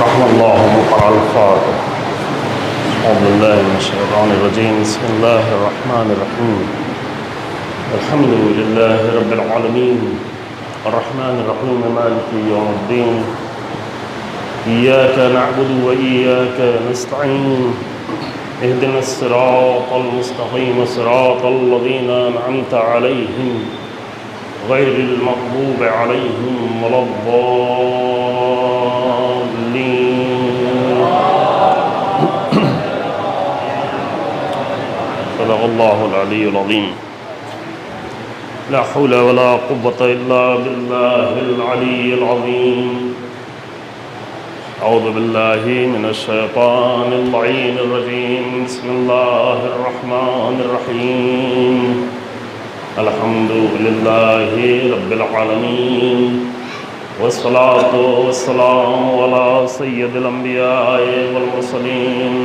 رحم الله مقرأ الفاتح. أعوذ بالله من الشيطان الرجيم. بسم الله الرحمن الرحيم. الحمد لله رب العالمين الرحمن الرحيم مالك يوم الدين. إياك نعبد وإياك نستعين. اهدنا الصراط المستقيم صراط الذين أنعمت عليهم غير المغضوب عليهم ولا الضالين. صدق الله العلي العظيم. لا حول ولا قوة إلا بالله العلي العظيم. أعوذ بالله من الشيطان اللعين الرجيم. بسم الله الرحمن الرحيم. الحمد لله رب العالمين والصلاة والسلام على سيد الأنبياء والمرسلين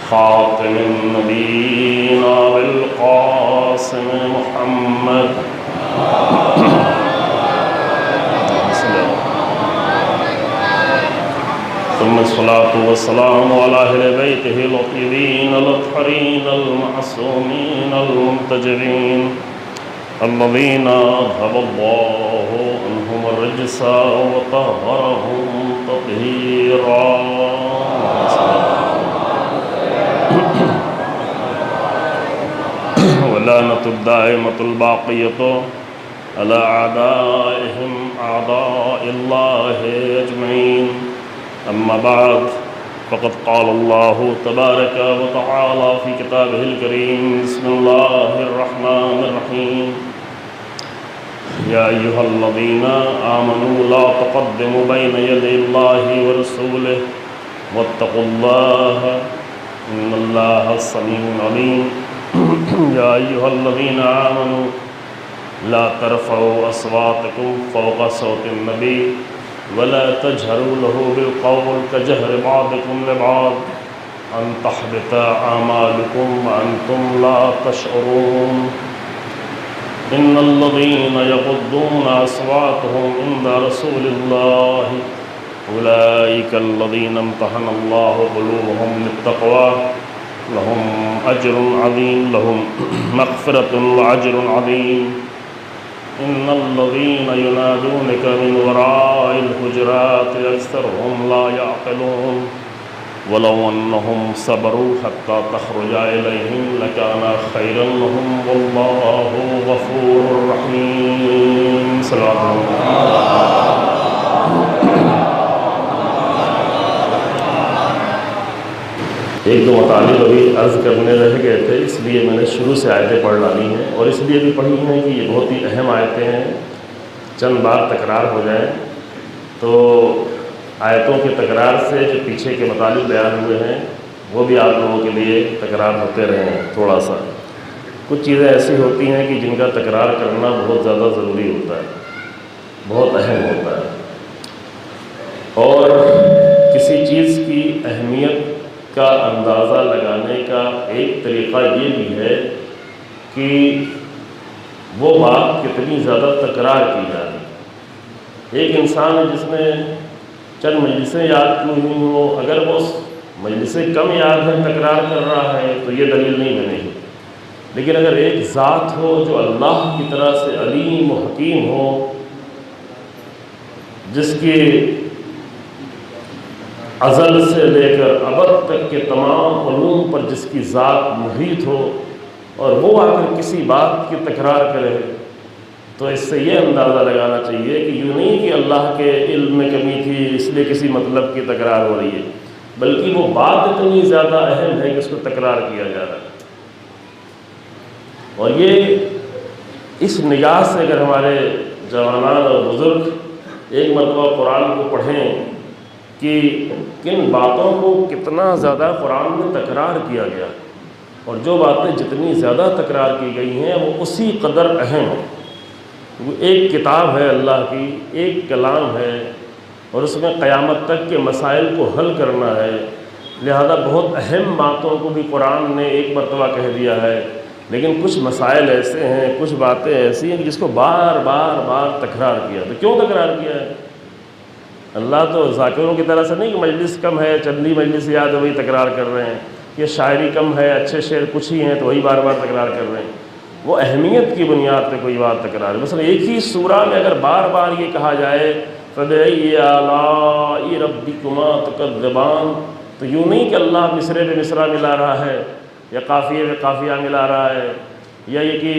خاتم النبيين بالقاسم محمد ثم الصلاة والسلام على أهل بيته الطيبين الطاهرين المعصومين المنتجبين الذين أذهب الله عنهم الرجس وطهرهم تطهيرا. ولعنة الدائمة الباقية على أعدائهم أعداء الله أجمعين. أما بعد فقد قال الله تبارك وتعالى في كتابه الكريم. بسم الله الرحمن الرحيم. يا أيها الذين آمنوا لا تقدموا بين يدي الله ورسوله واتقوا الله إن الله سميع عليم. يا أيها الذين آمنوا لا ترفعوا أصواتكم فوق صوت النبي ولا تجهروا له بالقول كجهر بعضكم لبعض أن تحبط أعمالكم وأنتم لا تشعرون. إن الذين يغضون أصواتهم عند رسول الله أولئك الذين امتحن الله قلوبهم للتقوى لهم أجر عظيم لهم مغفرة وأجر عظيم. إن الذين ينادونك من وراء الحجرات أكثرهم لا يعقلون ولو أنهم صبروا حتى تخرج إليهم لكان خيرا لهم والله غفور رحيم. صلوات ایک دو مطالب ابھی عرض کرنے رہ گئے تھے، اس لیے میں نے شروع سے آیتیں پڑھ ڈالی ہیں، اور اس لیے بھی پڑھی ہیں کہ یہ بہت ہی اہم آیتیں ہیں، چند بار تکرار ہو جائیں تو آیتوں کے تکرار سے جو پیچھے کے مطالب بیان ہوئے ہیں وہ بھی آپ لوگوں کے لیے تکرار ہوتے رہیں. تھوڑا سا کچھ چیزیں ایسی ہوتی ہیں کہ جن کا تکرار کرنا بہت زیادہ ضروری ہوتا ہے، بہت اہم ہوتا ہے. اور کسی چیز کی اہمیت کا اندازہ لگانے کا ایک طریقہ یہ بھی ہے کہ وہ بات کتنی زیادہ تکرار کی جا رہی ہے. ایک انسان ہے جس نے چند مجلسیں یاد کی ہوئی ہوں، اگر وہ مجلسیں کم یاد ہیں تکرار کر رہا ہے تو یہ دلیل نہیں بنے گی. لیکن اگر ایک ذات ہو جو اللہ کی طرح سے علیم و حکیم ہو، جس کی ازل سے لے کر ابد تک کے تمام علوم پر جس کی ذات محیط ہو، اور وہ آ کر کسی بات کی تکرار کرے تو اس سے یہ اندازہ لگانا چاہیے کہ یوں نہیں کہ اللہ کے علم میں کمی تھی اس لیے کسی مطلب کی تکرار ہو رہی ہے، بلکہ وہ بات اتنی زیادہ اہم ہے کہ اس کو تکرار کیا جا رہا ہے. اور یہ اس نگاہ سے اگر ہمارے جوانان اور بزرگ ایک مرتبہ قرآن کو پڑھیں کہ کن باتوں کو کتنا زیادہ قرآن میں تکرار کیا گیا، اور جو باتیں جتنی زیادہ تکرار کی گئی ہیں وہ اسی قدر اہم ہیں. وہ ایک کتاب ہے اللہ کی، ایک کلام ہے، اور اس میں قیامت تک کے مسائل کو حل کرنا ہے. لہذا بہت اہم باتوں کو بھی قرآن نے ایک مرتبہ کہہ دیا ہے، لیکن کچھ مسائل ایسے ہیں، کچھ باتیں ایسی ہیں جس کو بار بار تکرار کیا. تو کیوں تکرار کیا ہے؟ اللہ تو ذاکروں کی طرح سے نہیں کہ مجلس کم ہے، چندی مجلس یاد ہے وہی تکرار کر رہے ہیں، یہ شاعری کم ہے، اچھے شعر کچھ ہی ہیں تو وہی بار بار تکرار کر رہے ہیں۔ وہ اہمیت کی بنیاد پہ کوئی بات تکرار ہے۔ مثلا ایک ہی سورہ میں اگر بار بار یہ کہا جائے فَبِأَيِّ آلَاءِ رَبِّكُمَا تُكَذِّبَانِ، تو یوں نہیں کہ اللہ مصرے پہ مصرع ملا رہا ہے یا قافیے پہ قافیہ ملا رہا ہے یا یہ کہ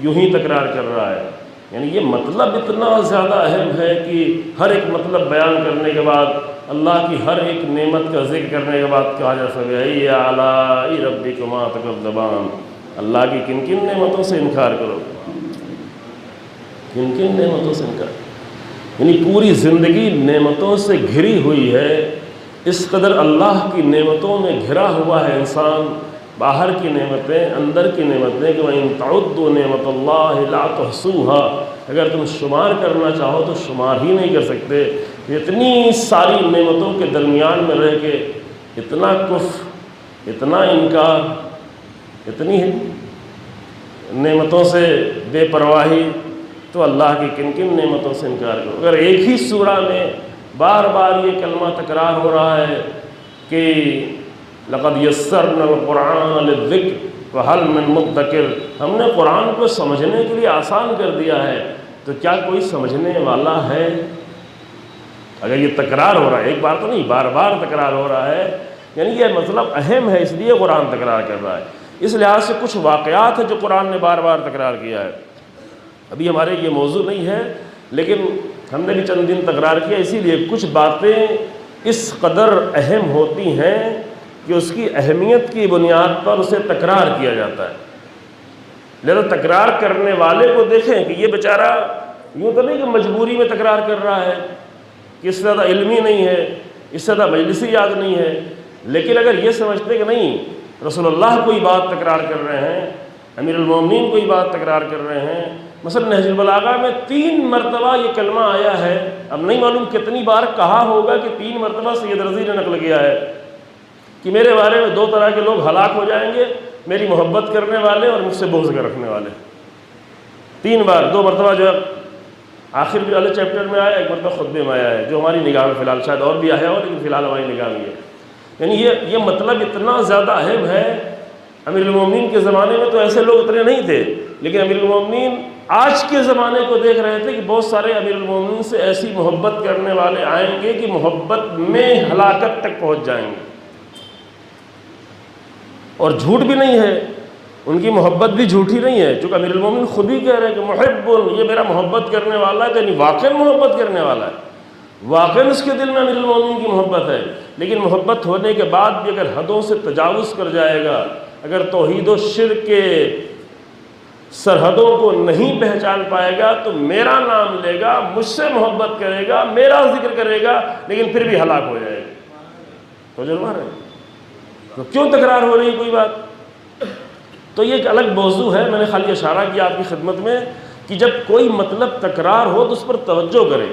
یوں ہی تکرار کر رہا ہے، یعنی یہ مطلب اتنا زیادہ اہم ہے کہ ہر ایک مطلب بیان کرنے کے بعد اللہ کی ہر ایک نعمت کا ذکر کرنے کے بعد کہا جا فَبِأَيِّ آلَاءِ رَبِّكُمَا تُكَذِّبَانِ، اللہ کی کن کن نعمتوں سے انکار کرو، کن کن نعمتوں سے انکار، یعنی پوری زندگی نعمتوں سے گھری ہوئی ہے۔ اس قدر اللہ کی نعمتوں میں گھرا ہوا ہے انسان، باہر کی نعمتیں، اندر کی نعمتیں، کہ وَإِن تَعُدُّوا نِعْمَتَ اللَّهِ لَا تُحْصُوهَا، اگر تم شمار کرنا چاہو تو شمار ہی نہیں کر سکتے۔ اتنی ساری نعمتوں کے درمیان میں رہ کے اتنا کفر، اتنا انکار، اتنی نعمتوں سے بے پرواہی، تو اللہ کی کن کن نعمتوں سے انکار کرو۔ اگر ایک ہی سورہ میں بار بار یہ کلمہ تکرار ہو رہا ہے کہ لَقَدْ يَسَّرْنَا الْقُرْآنَ لِلذِّكْرِ فَهَلْ مِن مُدَّكِرٍ، ہم نے قرآن کو سمجھنے کے لیے آسان کر دیا ہے، تو کیا کوئی سمجھنے والا ہے؟ اگر یہ تکرار ہو رہا ہے، ایک بار تو نہیں، بار بار تکرار ہو رہا ہے، یعنی یہ مطلب اہم ہے، اس لیے قرآن تکرار کر رہا ہے۔ اس لحاظ سے کچھ واقعات ہیں جو قرآن نے بار بار تکرار کیا ہے۔ ابھی ہمارے یہ موضوع نہیں ہے، لیکن ہم نے بھی چند دن تکرار کیا، اسی لیے کچھ باتیں اس قدر اہم ہوتی ہیں کہ اس کی اہمیت کی بنیاد پر اسے تکرار کیا جاتا ہے۔ لہذا تکرار کرنے والے کو دیکھیں کہ یہ بیچارہ یوں تو نہیں کہ مجبوری میں تکرار کر رہا ہے کہ اس سے زیادہ علمی نہیں ہے، اس سے زیادہ مجلسی یاد نہیں ہے، لیکن اگر یہ سمجھتے کہ نہیں رسول اللہ کوئی بات تکرار کر رہے ہیں، امیر المومنین کوئی بات تکرار کر رہے ہیں، مثلا نہج البلاغہ میں 3 مرتبہ یہ کلمہ آیا ہے، اب نہیں معلوم کتنی بار کہا ہوگا کہ 3 مرتبہ سید رضی نے نقل کیا ہے کہ میرے بارے میں 2 طرح کے لوگ ہلاک ہو جائیں گے، میری محبت کرنے والے اور مجھ سے بغض کر رکھنے والے۔ 3 بار، 2 مرتبہ جو ہے آخر بھی والے چیپٹر میں آیا، 1 مرتبہ خطبے میں آیا ہے، جو ہماری نگاہ میں فی الحال شاید اور بھی آیا ہو لیکن فی الحال ہماری نگاہ میں ہے۔ یعنی یہ مطلب اتنا زیادہ اہم ہے۔ امیر المومنین کے زمانے میں تو ایسے لوگ اتنے نہیں تھے، لیکن امیر المومنین آج کے زمانے کو دیکھ رہے تھے کہ بہت سارے امیر المومنین سے ایسی محبت کرنے والے آئیں گے کہ محبت میں ہلاکت تک پہنچ جائیں گے، اور جھوٹ بھی نہیں ہے، ان کی محبت بھی جھوٹی نہیں ہے، چونکہ امیر المومنین خود ہی کہہ رہے ہیں کہ محب، یہ میرا محبت کرنے والا ہے، یعنی واقعی محبت کرنے والا ہے، واقعی اس کے دل میں امیر المومنین کی محبت ہے۔ لیکن محبت ہونے کے بعد بھی اگر حدوں سے تجاوز کر جائے گا، اگر توحید و شرک کے سرحدوں کو نہیں پہچان پائے گا، تو میرا نام لے گا، مجھ سے محبت کرے گا، میرا ذکر کرے گا، لیکن پھر بھی ہلاک ہو جائے گا۔ تو جرما رہے تو کیوں تکرار ہو رہی ہے کوئی بات؟ تو یہ ایک الگ موضوع ہے، میں نے خالی اشارہ کیا آپ کی خدمت میں کہ جب کوئی مطلب تکرار ہو تو اس پر توجہ کریں۔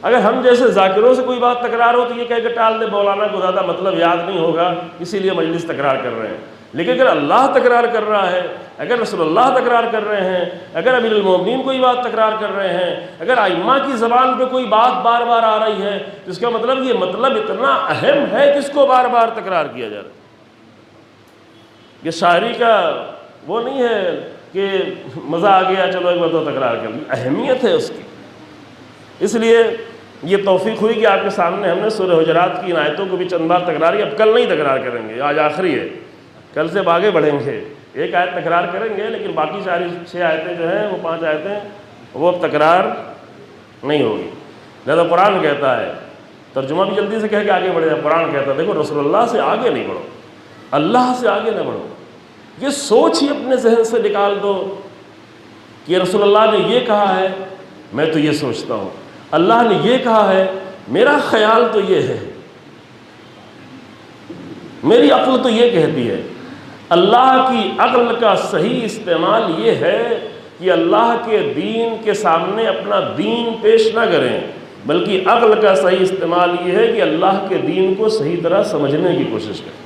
اگر ہم جیسے ذاکروں سے کوئی بات تکرار ہو تو یہ کہہ کے ٹال دے، مولانا کو زیادہ مطلب یاد نہیں ہوگا اسی لیے مجلس تکرار کر رہے ہیں۔ لیکن اگر اللہ تکرار کر رہا ہے، اگر رسول اللہ تکرار کر رہے ہیں، اگر امیر المومنین کوئی بات تکرار کر رہے ہیں، اگر ائمہ کی زبان پہ کوئی بات بار بار آ رہی ہے، تو اس کا مطلب یہ مطلب اتنا اہم ہے کہ اس کو بار بار تکرار کیا جا رہا ہے۔ یہ شاعری کا وہ نہیں ہے کہ مزہ آ گیا چلو ایک بار تو تکرار کر لی، اہمیت ہے اس کی۔ اس لیے یہ توفیق ہوئی کہ آپ کے سامنے ہم نے سورہ حجرات کی ان آیتوں کو بھی چند بار تکرار کیا۔ اب کل نہیں تکرار کریں گے، آج آخری ہے، کل سے آگے بڑھیں گے، ایک آیت تکرار کریں گے، لیکن باقی ساری 6 آیتیں جو ہیں وہ 5 آیتیں وہ اب تکرار نہیں ہوگی۔ لہذا قرآن کہتا ہے، ترجمہ بھی جلدی سے کہہ کے آگے بڑھ جائے، قرآن کہتا ہے دیکھو رسول اللہ سے آگے نہیں بڑھو، اللہ سے آگے نہ بڑھو، یہ سوچ ہی اپنے ذہن سے نکال دو کہ رسول اللہ نے یہ کہا ہے، میں تو یہ سوچتا ہوں، اللہ نے یہ کہا ہے، میرا خیال تو یہ ہے، میری عقل تو یہ کہتی ہے۔ اللہ کی عقل کا صحیح استعمال یہ ہے کہ اللہ کے دین کے سامنے اپنا دین پیش نہ کریں، بلکہ عقل کا صحیح استعمال یہ ہے کہ اللہ کے دین کو صحیح طرح سمجھنے کی کوشش کریں۔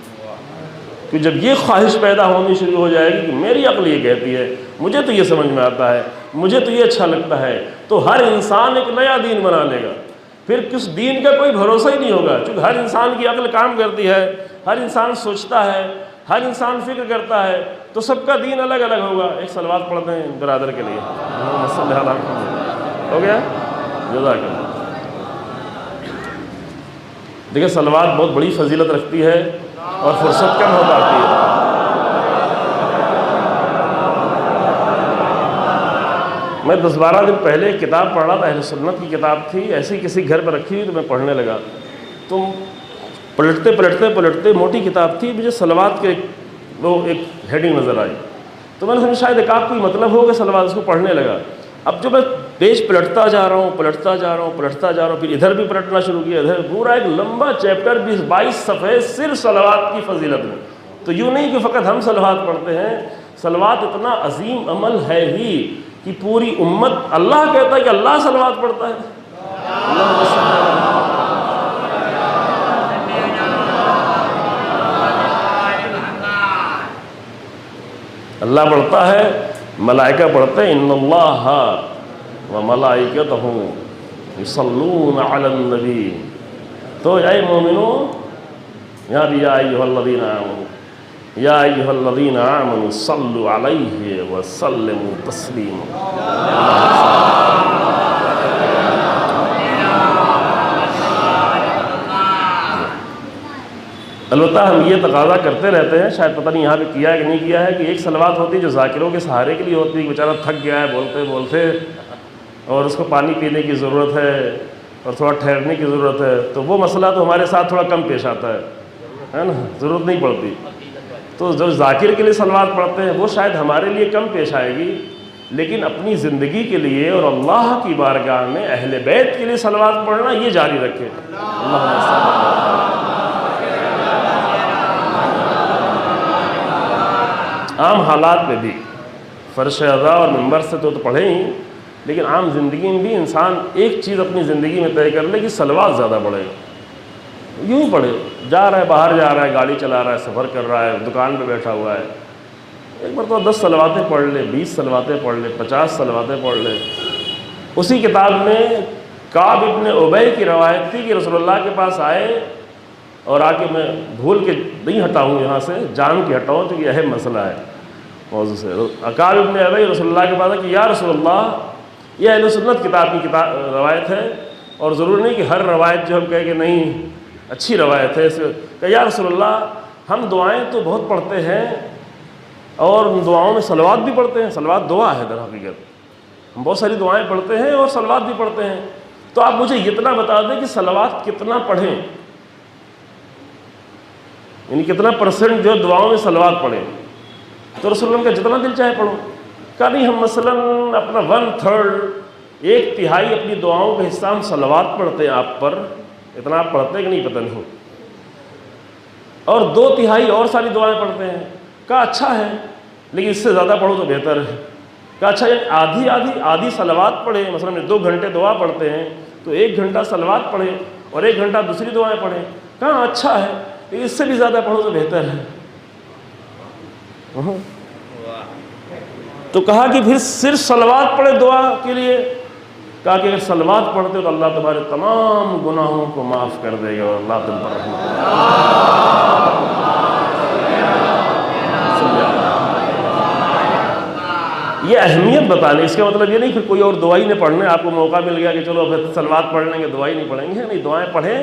کہ جب یہ خواہش پیدا ہونی شروع ہو جائے گی کہ میری عقل یہ کہتی ہے، مجھے تو یہ سمجھ میں آتا ہے، مجھے تو یہ اچھا لگتا ہے، تو ہر انسان ایک نیا دین بنا لے گا۔ پھر کس دین کا کوئی بھروسہ ہی نہیں ہوگا، چونکہ ہر انسان کی عقل کام کرتی ہے، ہر انسان سوچتا ہے، ہر انسان فکر کرتا ہے، تو سب کا دین الگ الگ ہوگا۔ ایک صلوات پڑھتے ہیں برادر کے لیے، ہو گیا، جزاک اللہ۔ دیکھیں صلوات بہت بڑی فضیلت رکھتی ہے اور فرصت کم ہو جاتی ہے۔ میں 10-12 دن پہلے ایک کتاب پڑھ رہا تھا، اہل سنت کی کتاب تھی، ایسے ہی کسی گھر پہ رکھی ہوئی تو میں پڑھنے لگا، تو پلٹتے موٹی کتاب تھی، مجھے صلوات کے وہ ایک ہیڈنگ نظر آئی، تو میں نے سمجھا شاید ایک آپ کوئی مطلب ہوگا صلوات، اس کو پڑھنے لگا۔ اب جو میں پیج پلٹتا جا رہا ہوں، پھر ادھر بھی پلٹنا شروع کیا، ادھر پورا ایک لمبا چیپٹر 20-22 صفحے صرف صلوات کی فضیلت میں۔ تو یوں نہیں کہ فقط ہم صلوات پڑھتے ہیں، صلوات اتنا عظیم عمل ہے ہی کہ پوری امت، اللہ کہتا ہے کہ اللہ صلوات پڑھتا ہے، اللہ پڑھتا ہے، ملائکہ پڑھتے ہیں، ان اللہ و ملائکتہ یصلون علی النبی۔ تو اے مومنو، یہاں بھی یا ایھا الذین آمنوا، یا ایھا الذین آمنوا صلوا علیہ وسلموا تسلیما۔ البتہ ہم یہ تقاضا کرتے رہتے ہیں، شاید پتہ نہیں یہاں پہ کیا ہے کہ نہیں کیا ہے، کہ ایک صلوات ہوتی ہے جو ذاکروں کے سہارے کے لیے ہوتی ہے، کہ بیچارہ تھک گیا ہے بولتے بولتے اور اس کو پانی پینے کی ضرورت ہے اور تھوڑا ٹھہرنے کی ضرورت ہے، تو وہ مسئلہ تو ہمارے ساتھ تھوڑا کم پیش آتا ہے نا، ضرورت نہیں پڑتی۔ تو جو ذاکر کے لیے صلوات پڑھتے ہیں وہ شاید ہمارے لیے کم پیش آئے گی، لیکن اپنی زندگی کے لیے اور اللہ کی بارگاہ میں اہل بیت کے لیے صلوات پڑھنا یہ جاری رکھے۔ عام حالات میں بھی فرش ادا اور منبر سے تو پڑھیں ہی، لیکن عام زندگی میں بھی انسان ایک چیز اپنی زندگی میں طے کر لے کہ صلوات زیادہ پڑھے گا، یوں ہی پڑھے، جا رہا ہے باہر جا رہا ہے، گاڑی چلا رہا ہے، سفر کر رہا ہے، دکان پہ بیٹھا ہوا ہے، ایک مرتبہ 10 صلواتیں پڑھ لے، 20 صلواتیں پڑھ لے، 50 صلواتیں پڑھ لے۔ اسی کتاب میں کعب ابن ابی کی روایت تھی کہ رسول اللہ کے پاس آئے اور آ کے، میں بھول کے نہیں ہٹاؤں یہاں سے، جان کے ہٹاؤں کیونکہ اہم مسئلہ ہے موضوع سے۔ کعب ابن ابی رسول اللہ کے پاس آئے کہ یا رسول اللہ، یہ اہل سنت کتاب کی روایت ہے، اور ضرور نہیں کہ ہر روایت جو ہم کہیں کہ نہیں اچھی روایت ہے، کہ یا رسول اللہ ہم دعائیں تو بہت پڑھتے ہیں اور ان دعاؤں میں صلوات بھی پڑھتے ہیں، صلوات دعا ہے در حقیقت، ہم بہت ساری دعائیں پڑھتے ہیں اور صلوات بھی پڑھتے ہیں، تو آپ مجھے اتنا بتا دیں کہ صلوات کتنا پڑھیں، یعنی کتنا پرسنٹ جو دعاؤں میں صلوات پڑھیں۔ تو رسول اللہ کا جتنا دل چاہے پڑھو، کہا نہیں، ہم مثلاً اپنا 1/3، 1/3 اپنی دعاؤں کا حصہ ہم صلوات پڑھتے ہیں آپ پر، اتنا آپ پڑھتے ہیں کہ نہیں پتہ نہیں، اور 2/3 اور ساری دعائیں پڑھتے ہیں۔ کہا اچھا ہے، لیکن اس سے زیادہ پڑھو تو بہتر ہے۔ کہا اچھا، یعنی آدھی صلوات پڑھیں، مثلاً 2 گھنٹے دعا پڑھتے ہیں تو 1 گھنٹہ صلوات پڑھیں اور 1 گھنٹہ دوسری دعائیں پڑھیں۔ کہا اچھا ہے، لیکن اس سے بھی زیادہ پڑھو تو بہتر ہے۔ تو کہا کہ پھر صرف صلوات پڑھے دعا کے لیے؟ کہا کہ اگر صلوات پڑھتے ہو تو اللہ تمہارے تمام گناہوں کو معاف کر دے گا اور اللہ تم پر رحم کرے گا۔ یہ اہمیت بتانے، اس کا مطلب یہ نہیں کہ کوئی اور دعائی نہیں پڑھنے، آپ کو موقع مل گیا کہ چلو اب صلوات پڑھ لیں گے، دعائی نہیں پڑھیں گے، نہیں، دعائیں پڑھیں،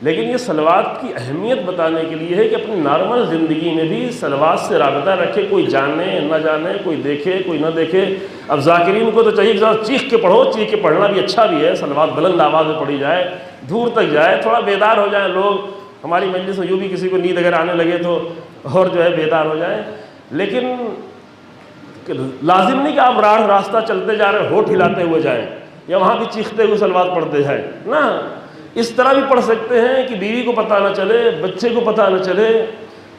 لیکن یہ صلوات کی اہمیت بتانے کے لیے ہے کہ اپنی نارمل زندگی میں بھی صلوات سے رابطہ رکھے، کوئی جانے نہ جانے، کوئی دیکھے کوئی نہ دیکھے۔ اب ذاکرین کو تو چاہیے کہ چیخ کے پڑھو، چیخ کے پڑھنا بھی اچھا بھی ہے، صلوات بلند آواز میں پڑھی جائے، دور تک جائے، تھوڑا بیدار ہو جائیں لوگ۔ ہماری مجلس میں یوں بھی کسی کو نیند اگر آنے لگے تو اور جو ہے بیدار ہو جائیں، لیکن لازم نہیں کہ آپ راستہ چلتے جا رہے ہونٹ ہلاتے ہوئے جائیں یا وہاں بھی چیختے ہوئے صلوات پڑھتے جائیں نا۔ اس طرح بھی پڑھ سکتے ہیں کہ بیوی کو پتہ نہ چلے، بچے کو پتہ نہ چلے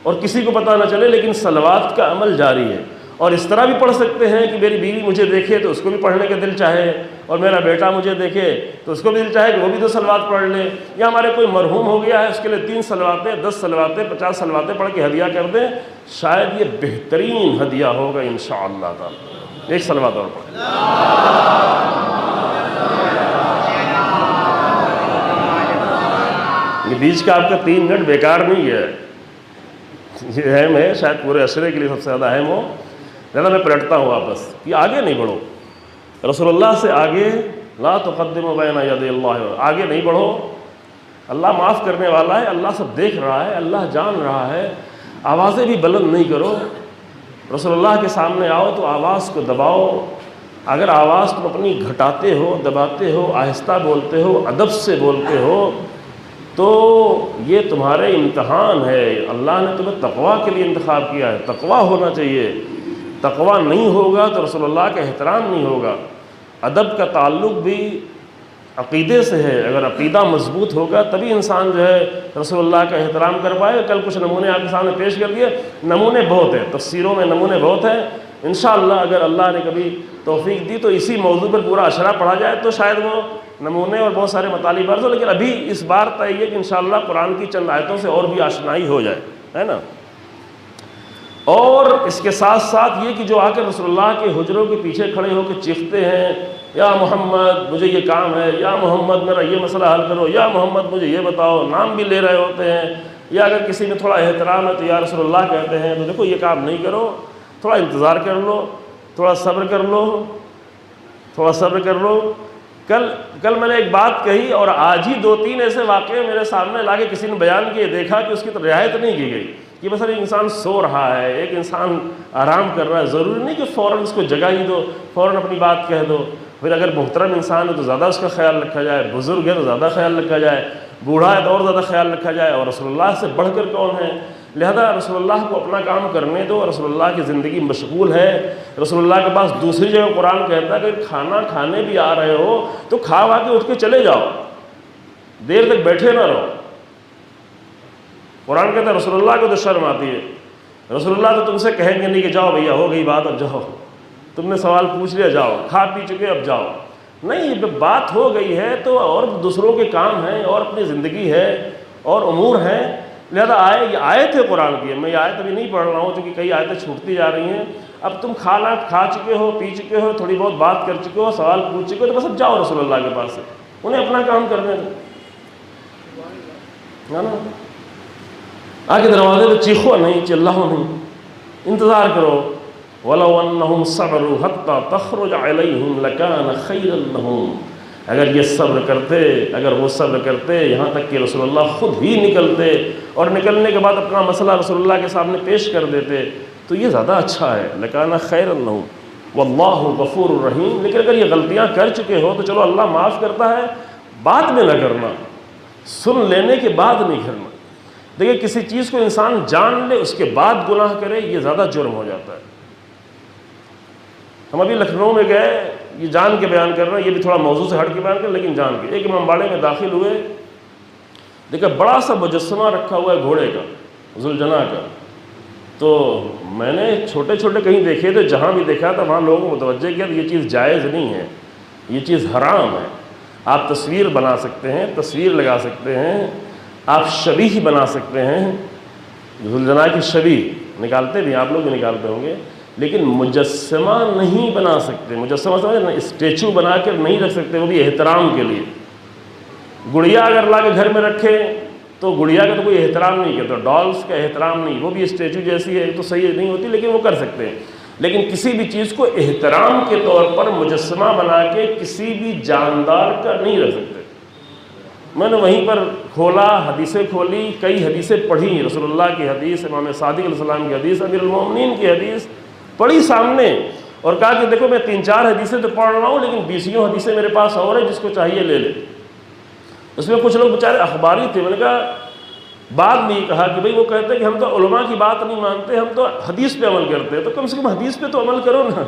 اور کسی کو پتہ نہ چلے، لیکن صلوات کا عمل جاری ہے۔ اور اس طرح بھی پڑھ سکتے ہیں کہ میری بیوی مجھے دیکھے تو اس کو بھی پڑھنے کا دل چاہے، اور میرا بیٹا مجھے دیکھے تو اس کو بھی دل چاہے کہ وہ بھی تو صلوات پڑھ لے، یا ہمارے کوئی مرحوم ہو گیا ہے اس کے لیے 3 صلواتیں، 10 صلواتیں، 50 صلواتیں پڑھ کے ہدیہ کر دیں، شاید یہ بہترین ہدیہ ہوگا انشاءاللہ تعالی۔ ایک صلوات اور پڑھیں۔ یہ بیچ کا آپ کا 3 منٹ بیکار نہیں ہے، یہ اہم ہے، شاید پورے عشرے کے لیے سب سے زیادہ اہم ہو. زیادہ میں پلٹتا ہوں واپس کہ آگے نہیں بڑھو، رسول اللہ سے آگے، لا تقدموا بین یدی اللہ، آگے نہیں بڑھو. اللہ معاف کرنے والا ہے، اللہ سب دیکھ رہا ہے، اللہ جان رہا ہے. آوازیں بھی بلند نہیں کرو. رسول اللہ کے سامنے آؤ تو آواز کو دباؤ. اگر آواز تم اپنی گھٹاتے ہو، دباتے ہو، آہستہ بولتے ہو، ادب سے بولتے ہو، تو یہ تمہارے امتحان ہے. اللہ نے تمہیں تقویٰ کے لیے انتخاب کیا ہے، تقویٰ ہونا چاہیے. تقویٰ نہیں ہوگا تو رسول اللہ کا احترام نہیں ہوگا. ادب کا تعلق بھی عقیدے سے ہے. اگر عقیدہ مضبوط ہوگا تبھی انسان جو ہے رسول اللہ کا احترام کر پائے. کل کچھ نمونے آپ کے سامنے پیش کر دیے. نمونے بہت ہیں، تفسیروں میں نمونے بہت ہیں. انشاءاللہ اگر اللہ نے کبھی توفیق دی تو اسی موضوع پر پورا اشرا پڑھا جائے تو شاید وہ نمونے اور بہت سارے مطالب عرض ہو. لیکن ابھی اس بار طے یہ کہ انشاءاللہ قرآن کی چند آیتوں سے اور بھی آشنائی ہو جائے، ہے نا. اور اس کے ساتھ ساتھ یہ کہ جو آ کر رسول اللہ کے حجروں کے پیچھے کھڑے ہو کے چیختے ہیں، یا محمد مجھے یہ کام ہے، یا محمد میرا یہ مسئلہ حل کرو، یا محمد مجھے یہ بتاؤ، نام بھی لے رہے ہوتے ہیں. یا اگر کسی میں تھوڑا احترام ہے تو یا رسول اللہ کہتے ہیں، تو دیکھو یہ کام نہیں کرو، تھوڑا انتظار کر لو، تھوڑا صبر کر لو، تھوڑا صبر کر لو. کل میں نے ایک بات کہی اور آج ہی 2-3 ایسے واقعے میرے سامنے لا کے کسی نے بیان کیے، دیکھا کہ اس کی تو رعایت نہیں کی گئی. کہ مثلا ایک انسان سو رہا ہے، ایک انسان آرام کر رہا ہے، ضروری نہیں کہ فوراً اس کو جگہ ہی دو، فوراً اپنی بات کہہ دو. پھر اگر محترم انسان ہے تو زیادہ اس کا خیال رکھا جائے، بزرگ ہے تو زیادہ خیال رکھا جائے، بوڑھا ہے تو اور زیادہ خیال رکھا جائے. اور رسول اللہ سے بڑھ کر کون ہے؟ لہذا رسول اللہ کو اپنا کام کرنے دو. رسول اللہ کی زندگی مشغول ہے. رسول اللہ کے پاس دوسری جگہ قرآن کہتا ہے کہ کھانا کھانے بھی آ رہے ہو تو کھا وا کے اٹھ کے چلے جاؤ، دیر تک بیٹھے نہ رہو. قرآن کہتا ہے رسول اللہ کو تو شرم آتی ہے. رسول اللہ تو تم سے کہیں گے نہیں کہ جاؤ بھیا ہو گئی بات اب جاؤ، تم نے سوال پوچھ لیا جاؤ، کھا پی چکے اب جاؤ. نہیں، جب بات ہو گئی ہے تو اور دوسروں کے کام ہیں اور اپنی زندگی ہے اور امور ہیں. لہذا یہ آیت ہے قرآن کی. میں یہ آیت ابھی نہیں پڑھ رہا ہوں چونکہ کئی آیتیں چھوٹتی جا رہی ہیں. اب تم کھا چکے ہو، پی چکے ہو، تھوڑی بہت بات کر چکے ہو، سوال پوچھ چکے ہو، تو بس اب جاؤ رسول اللہ کے پاس سے، انہیں اپنا کام کرنے دو. آگے دروازے پہ چیخو نہیں، چلاؤ نہیں، انتظار کرو. وَلَوْ أَنَّهُمْ صَبَرُوا حَتَّى تَخْرُجَ عَلَيْهِمْ لَكَانَ خَيْرًا لَهُمْ. اگر یہ صبر کرتے، اگر وہ صبر کرتے یہاں تک کہ رسول اللہ خود ہی نکلتے اور نکلنے کے بعد اپنا مسئلہ رسول اللہ کے سامنے پیش کر دیتے تو یہ زیادہ اچھا ہے. لَكَانَ خَيْرًا لَهُمْ وَاللَّهُ غَفُورٌ رَحِيمٌ. لیکن اگر یہ غلطیاں کر چکے ہو تو چلو اللہ معاف کرتا ہے، بعد میں نہ کرنا، سن لینے کے بعد نہیں کرنا. دیکھیں کسی چیز کو انسان جان لے اس کے بعد گناہ کرے، یہ زیادہ جرم ہو جاتا ہے. ہم ابھی لکھنؤ میں گئے، یہ جان کے بیان کر رہے ہیں، یہ بھی تھوڑا موضوع سے ہٹ کے بیان کر لیکن جان کے. ایک امام باڑے میں داخل ہوئے، دیکھا بڑا سا مجسمہ رکھا ہوا ہے گھوڑے کا، ذوالجناح کا. تو میں نے چھوٹے چھوٹے کہیں دیکھے تھے، جہاں بھی دیکھا تھا وہاں لوگوں کو متوجہ کیا کہ یہ چیز جائز نہیں ہے، یہ چیز حرام ہے. آپ تصویر بنا سکتے ہیں، تصویر لگا سکتے ہیں، آپ شبیہ بنا سکتے ہیں، ذوالجناح کی شبیہ نکالتے بھی، آپ لوگ بھی نکالتے ہوں گے، لیکن مجسمہ نہیں بنا سکتے. مجسمہ سمجھے، اسٹیچو بنا کر نہیں رکھ سکتے، وہ بھی احترام کے لیے. گڑیا اگر لا کے گھر میں رکھے تو گڑیا کا تو کوئی احترام نہیں کرتا، ڈالس کا احترام نہیں، وہ بھی اسٹیچو جیسی ہے تو صحیح نہیں ہوتی لیکن وہ کر سکتے ہیں. لیکن کسی بھی چیز کو احترام کے طور پر مجسمہ بنا کے کسی بھی جاندار کا نہیں رکھ سکتے. میں نے وہیں پر کھولا، حدیثیں کھولی، کئی حدیثیں پڑھی، رسول اللہ کی حدیث، امام صادق علیہ السلام کی حدیث، امیر المومنین کی حدیث پڑھی سامنے، اور کہا کہ دیکھو میں 3-4 حدیثیں تو پڑھ رہا ہوں لیکن 20 حدیثیں میرے پاس اور ہیں، جس کو چاہیے لے لے. اس میں کچھ لوگ بیچارے اخباری تھے. میں نے کہا بعد میں یہ کہا کہ بھئی وہ کہتے ہیں کہ ہم تو علماء کی بات نہیں مانتے، ہم تو حدیث پہ عمل کرتے ہیں. تو کم سے کم حدیث پہ تو عمل کرو نا.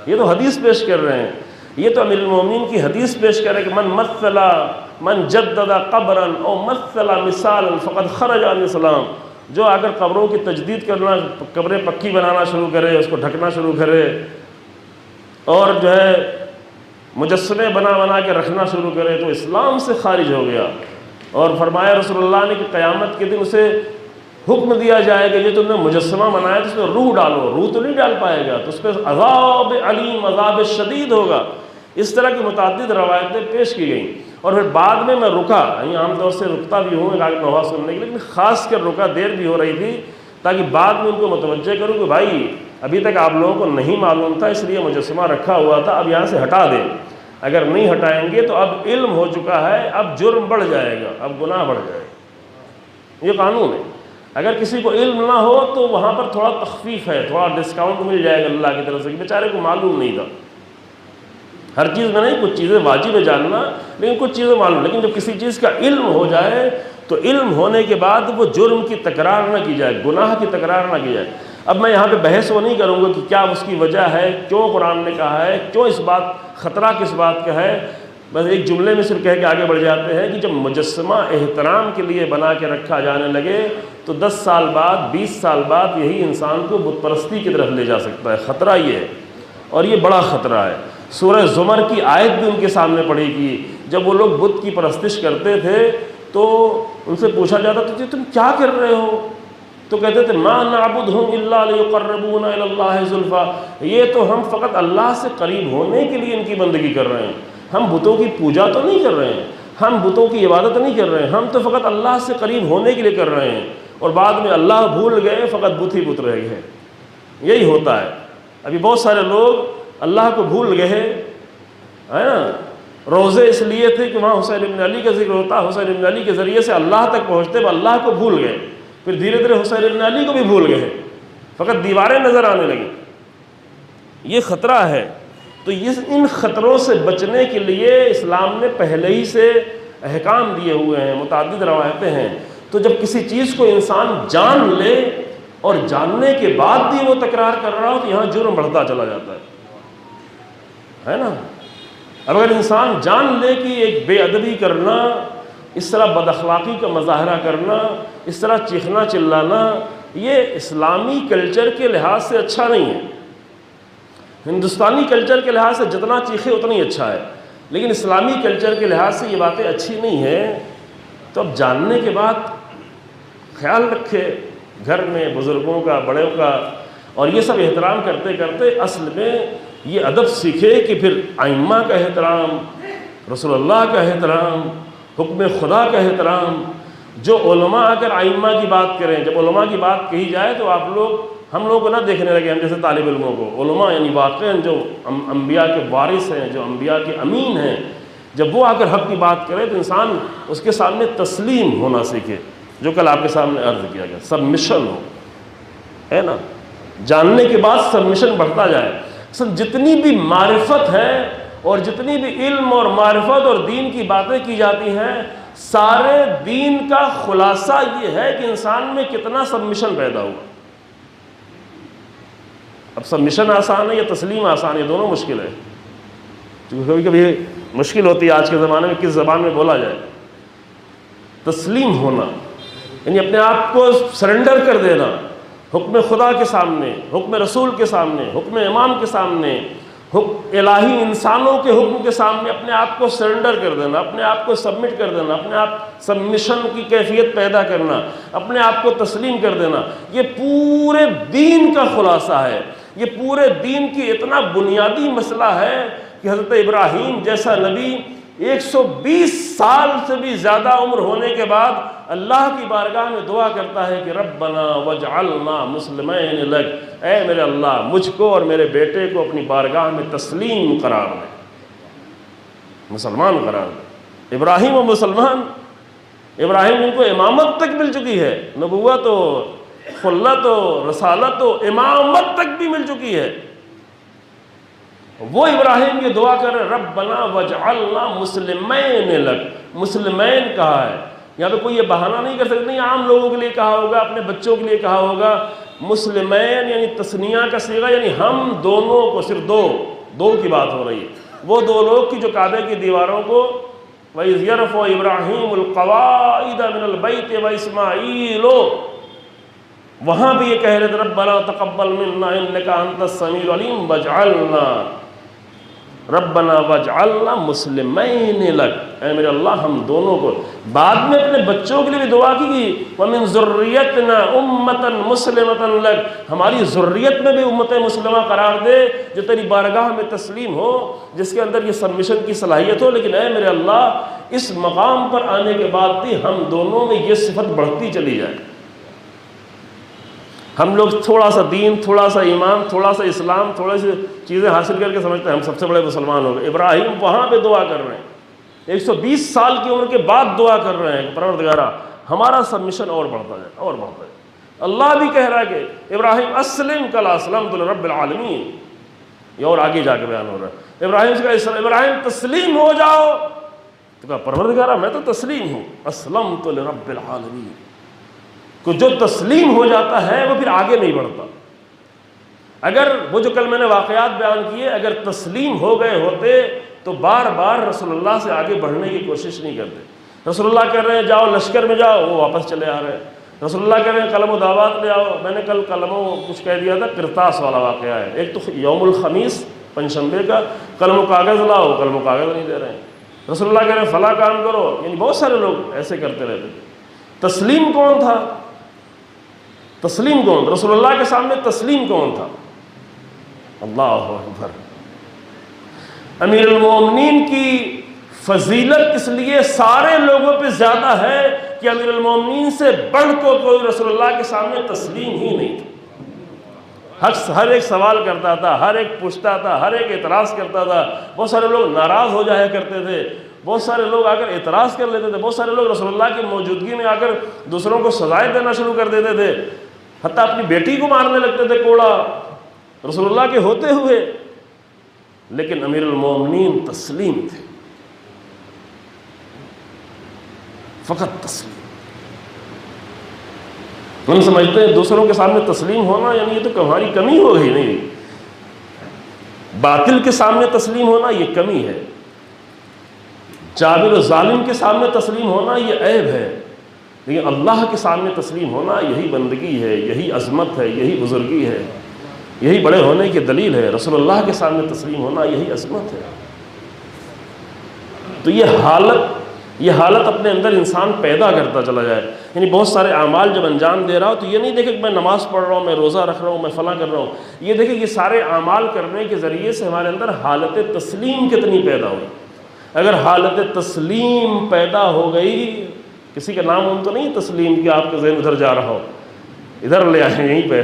یہ تو حدیث پیش کر رہے ہیں، یہ تو امیر المومنین کی حدیث پیش کر رہے ہیں کہ من جدد قبرا او مثل مثالا فقد خرج عن الاسلام. جو اگر قبروں کی تجدید کرنا، قبریں پکی بنانا شروع کرے، اس کو ڈھکنا شروع کرے اور جو ہے مجسمے بنا کے رکھنا شروع کرے تو اسلام سے خارج ہو گیا. اور فرمایا رسول اللہ نے کہ قیامت کے دن اسے حکم دیا جائے گا یہ تم نے مجسمہ بنایا تو اس میں روح ڈالو. روح تو نہیں ڈال پائے گا تو اس پہ عذاب علیم، عذاب شدید ہوگا. اس طرح کی متعدد روایتیں پیش کی گئیں. اور پھر بعد میں رکا، یعنی عام طور سے رکتا بھی ہوں ایک نواز سننے کے لیے، لیکن خاص کر رکا، دیر بھی ہو رہی تھی تاکہ بعد میں ان کو متوجہ کروں کہ بھائی ابھی تک آپ لوگوں کو نہیں معلوم تھا، اس لیے مجسمہ رکھا ہوا تھا، اب یہاں سے ہٹا دیں، اگر نہیں ہٹائیں گے تو اب علم ہو چکا ہے، اب جرم بڑھ جائے گا، اب گناہ بڑھ جائے گا، یہ قانون ہے۔ اگر کسی کو علم نہ ہو تو وہاں پر تھوڑا تخفیف ہے، تھوڑا ڈسکاؤنٹ مل جائے گا اللہ کی طرف سے، کہ بیچارے کو معلوم نہیں تھا۔ ہر چیز میں نہیں، کچھ چیزیں واجب ہے جاننا، لیکن کچھ چیزیں معلوم، لیکن جب کسی چیز کا علم ہو جائے تو علم ہونے کے بعد وہ جرم کی تکرار نہ کی جائے، گناہ کی تکرار نہ کی جائے۔ اب میں یہاں پہ بحث وہ نہیں کروں گا کہ کیا اس کی وجہ ہے، کیوں قرآن نے کہا ہے، کیوں اس بات، خطرہ کس بات کا ہے، بس ایک جملے میں صرف کہہ کے آگے بڑھ جاتے ہیں کہ جب مجسمہ احترام کے لیے بنا کے رکھا جانے لگے تو 10 سال بعد، 20 سال بعد یہی انسان کو بت پرستی کی طرف لے جا سکتا ہے۔ خطرہ یہ ہے، اور یہ بڑا خطرہ ہے۔ سورہ زمر کی آیت بھی ان کے سامنے پڑھی گی، جب وہ لوگ بت کی پرستش کرتے تھے تو ان سے پوچھا جاتا تھا تم کیا کر رہے ہو، تو کہتے تھے ما نعبدہم الا لیقربونا الی اللہ زلفی، یہ تو ہم فقط اللہ سے قریب ہونے کے لیے ان کی بندگی کر رہے ہیں، ہم بتوں کی پوجا تو نہیں کر رہے ہیں، ہم بتوں کی عبادت نہیں کر رہے ہیں، ہم تو فقط اللہ سے قریب ہونے کے لیے کر رہے ہیں، اور بعد میں اللہ بھول گئے، فقط بت ہی بت رہ گئے۔ یہی ہوتا ہے، ابھی بہت سارے لوگ اللہ کو بھول گئے ہے نا۔ روزے اس لیے تھے کہ وہاں حسین بن علی کا ذکر ہوتا، حسین بن علی کے ذریعے سے اللہ تک پہنچتے، وہ اللہ کو بھول گئے، پھر دھیرے دھیرے حسین بن علی کو بھی بھول گئے، فقط دیواریں نظر آنے لگیں۔ یہ خطرہ ہے، تو ان خطروں سے بچنے کے لیے اسلام نے پہلے ہی سے احکام دیے ہوئے ہیں، متعدد روایتیں ہیں۔ تو جب کسی چیز کو انسان جان لے اور جاننے کے بعد بھی وہ تکرار کر رہا ہو تو یہاں جرم بڑھتا چلا جاتا ہے نا۔ اب اگر انسان جان لے کہ ایک بے ادبی کرنا، اس طرح بد اخلاقی کا مظاہرہ کرنا، اس طرح چیخنا چلانا، یہ اسلامی کلچر کے لحاظ سے اچھا نہیں ہے۔ ہندوستانی کلچر کے لحاظ سے جتنا چیخے اتنا ہی اچھا ہے، لیکن اسلامی کلچر کے لحاظ سے یہ باتیں اچھی نہیں ہیں۔ تو اب جاننے کے بعد خیال رکھے گھر میں بزرگوں کا، بڑوں کا، اور یہ سب احترام کرتے کرتے اصل میں یہ ادب سیکھے کہ پھر ائمہ کا احترام، رسول اللہ کا احترام، حکم خدا کا احترام۔ جو علماء اگر ائمہ کی بات کریں، جب علماء کی بات کہی جائے تو آپ لوگ، ہم لوگوں کو نہ دیکھنے لگے ہم جیسے طالب علموں کو، علماء یعنی واقعاً جو انبیاء کے وارث ہیں، جو انبیاء کے امین ہیں، جب وہ آ کر حق کی بات کرے تو انسان اس کے سامنے تسلیم ہونا سیکھے، جو کل آپ کے سامنے عرض کیا گیا، سبمشن ہو، ہے نا۔ جاننے کے بعد سبمشن بڑھتا جائے۔ جتنی بھی معرفت ہے اور جتنی بھی علم اور معرفت اور دین کی باتیں کی جاتی ہیں، سارے دین کا خلاصہ یہ ہے کہ انسان میں کتنا سبمشن پیدا ہوا۔ اب سبمشن آسان ہے یا تسلیم آسان ہے، دونوں مشکل ہے، کیونکہ کبھی کبھی مشکل ہوتی ہے آج کے زمانے میں کس زبان میں بولا جائے۔ تسلیم ہونا یعنی اپنے آپ کو سرنڈر کر دینا، حکم خدا کے سامنے، حکم رسول کے سامنے، حکم امام کے سامنے، الہی انسانوں کے حکم کے سامنے اپنے آپ کو سرنڈر کر دینا، اپنے آپ کو سبمٹ کر دینا، اپنے آپ سبمشن کی کیفیت پیدا کرنا، اپنے آپ کو تسلیم کر دینا، یہ پورے دین کا خلاصہ ہے۔ یہ پورے دین کی اتنا بنیادی مسئلہ ہے کہ حضرت ابراہیم جیسا نبی 120 سال سے بھی زیادہ عمر ہونے کے بعد اللہ کی بارگاہ میں دعا کرتا ہے کہ ربنا وجعلنا مسلمین لک، اے میرے اللہ مجھ کو اور میرے بیٹے کو اپنی بارگاہ میں تسلیم قرار دے، مسلمان قرار دے۔ ابراہیم و مسلمان، ابراہیم ان کو امامت تک مل چکی ہے، نبوت و خلت و رسالت و امامت تک بھی مل چکی ہے۔ وہ ابراہیم یہ دعا کر رہے ربنا وجعلنا مسلمین لک، مسلمین کہا ہے، یہاں پہ کوئی یہ بہانہ نہیں کر سکتے، نہیں عام لوگوں کے لیے کہا ہوگا، اپنے بچوں کے لیے کہا ہوگا۔ مسلمین یعنی تثنیہ کا صیغہ، یعنی ہم دونوں کو، صرف دو کی بات ہو رہی ہے، وہ دو لوگ کی جو کعبے کی دیواروں کو وَإِذْ يَرْفَعُ إِبْرَاهِيمُ الْقَوَاعِدَ مِنَ الْبَيْتِ وَإِسْمَاعِيلُ، وہاں بھی یہ کہہ رہے تھے ربنا تقبل منا انک انت السمیع العلیم وجعلنا ربنا وجعلنا مسلمین لک، اے میرے اللہ ہم دونوں کو۔ بعد میں اپنے بچوں کے لیے بھی دعا کی گئی وَمِن ذُرِّيَّتِنَا أُمَّةً مُسْلِمَةً لَكَ، ہماری ذریت میں بھی امت مسلمہ قرار دے جو تیری بارگاہ میں تسلیم ہو، جس کے اندر یہ سبمشن کی صلاحیت ہو۔ لیکن اے میرے اللہ اس مقام پر آنے کے بعد بھی ہم دونوں میں یہ صفت بڑھتی چلی جائے. ہم لوگ تھوڑا سا دین، تھوڑا سا ایمان، تھوڑا سا اسلام، تھوڑی سی چیزیں حاصل کر کے سمجھتے ہیں ہم سب سے بڑے مسلمان ہو گئے. ابراہیم وہاں پہ دعا کر رہے ہیں، 120 سال کی عمر کے بعد دعا کر رہے ہیں، پروردگارا ہمارا سبمیشن اور بڑھتا جائے اور بڑھتا جائے. اللہ بھی کہہ رہا ہے کہ ابراہیم اسلم کل اسلمت لرب العالمین. یہ اور آگے جا کے بیان ہو رہا ہے. ابراہیم سے کہا ابراہیم تسلیم ہو جاؤ، تو کہا پروردگارا میں تو تسلیم ہوں. اسلمت لرب العالمین. کہ جو تسلیم ہو جاتا ہے وہ پھر آگے نہیں بڑھتا. اگر وہ جو کل میں نے واقعات بیان کیے اگر تسلیم ہو گئے ہوتے تو بار بار رسول اللہ سے آگے بڑھنے کی کوشش نہیں کرتے. رسول اللہ کہہ رہے ہیں جاؤ لشکر میں جاؤ، وہ واپس چلے آ رہے ہیں. رسول اللہ کہہ رہے ہیں قلم و دعوات لے آؤ، میں نے کل قلموں کچھ کہہ دیا تھا، کرتاس والا واقعہ ہے. ایک تو یوم الخمیس پنجشنبے کا قلم و کاغذ لاؤ، قلم و کاغذ نہیں دے رہے ہیں. رسول اللہ کہہ رہے ہیں فلاں کام کرو، یعنی بہت سارے لوگ ایسے کرتے رہتے تھے. تسلیم کون تھا؟ تسلیم کون؟ رسول اللہ کے سامنے تسلیم کون تھا؟ اللہ اکبر. امیر المومنین کی فضیلت اس لیے سارے لوگوں پہ زیادہ ہے کہ امیر المومنین سے بڑھ کو کوئی رسول اللہ کے سامنے تسلیم ہی نہیں تھا. ہر ایک سوال کرتا تھا، ہر ایک پوچھتا تھا، ہر ایک اعتراض کرتا تھا. بہت سارے لوگ ناراض ہو جایا کرتے تھے، بہت سارے لوگ آ کر اعتراض کر لیتے تھے، بہت سارے لوگ رسول اللہ کی موجودگی میں آ کر دوسروں کو سزائیں دینا شروع کر دیتے تھے، حتیٰ اپنی بیٹی کو مارنے لگتے تھے کوڑا رسول اللہ کے ہوتے ہوئے. لیکن امیر المومنین تسلیم تھے، فقط تسلیم. ہم سمجھتے ہیں دوسروں کے سامنے تسلیم ہونا یعنی یہ تو ہماری کمی ہو گئی. نہیں، باطل کے سامنے تسلیم ہونا یہ کمی ہے، جابر و ظالم کے سامنے تسلیم ہونا یہ عیب ہے. لیکن اللہ کے سامنے تسلیم ہونا یہی بندگی ہے، یہی عظمت ہے، یہی بزرگی ہے، یہی بڑے ہونے کی دلیل ہے. رسول اللہ کے سامنے تسلیم ہونا یہی عظمت ہے. تو یہ حالت اپنے اندر انسان پیدا کرتا چلا جائے. یعنی بہت سارے اعمال جب انجام دے رہا ہو تو یہ نہیں دیکھے کہ میں نماز پڑھ رہا ہوں، میں روزہ رکھ رہا ہوں، میں فلاں کر رہا ہوں. یہ دیکھے یہ سارے اعمال کرنے کے ذریعے سے ہمارے اندر حالت تسلیم کتنی پیدا ہوئی. اگر حالت تسلیم پیدا ہو گئی، کسی کا نام تو نہیں تسلیم کہ آپ کا ذہن ادھر جا رہا ہو، ادھر لے آئیں، یہیں پہ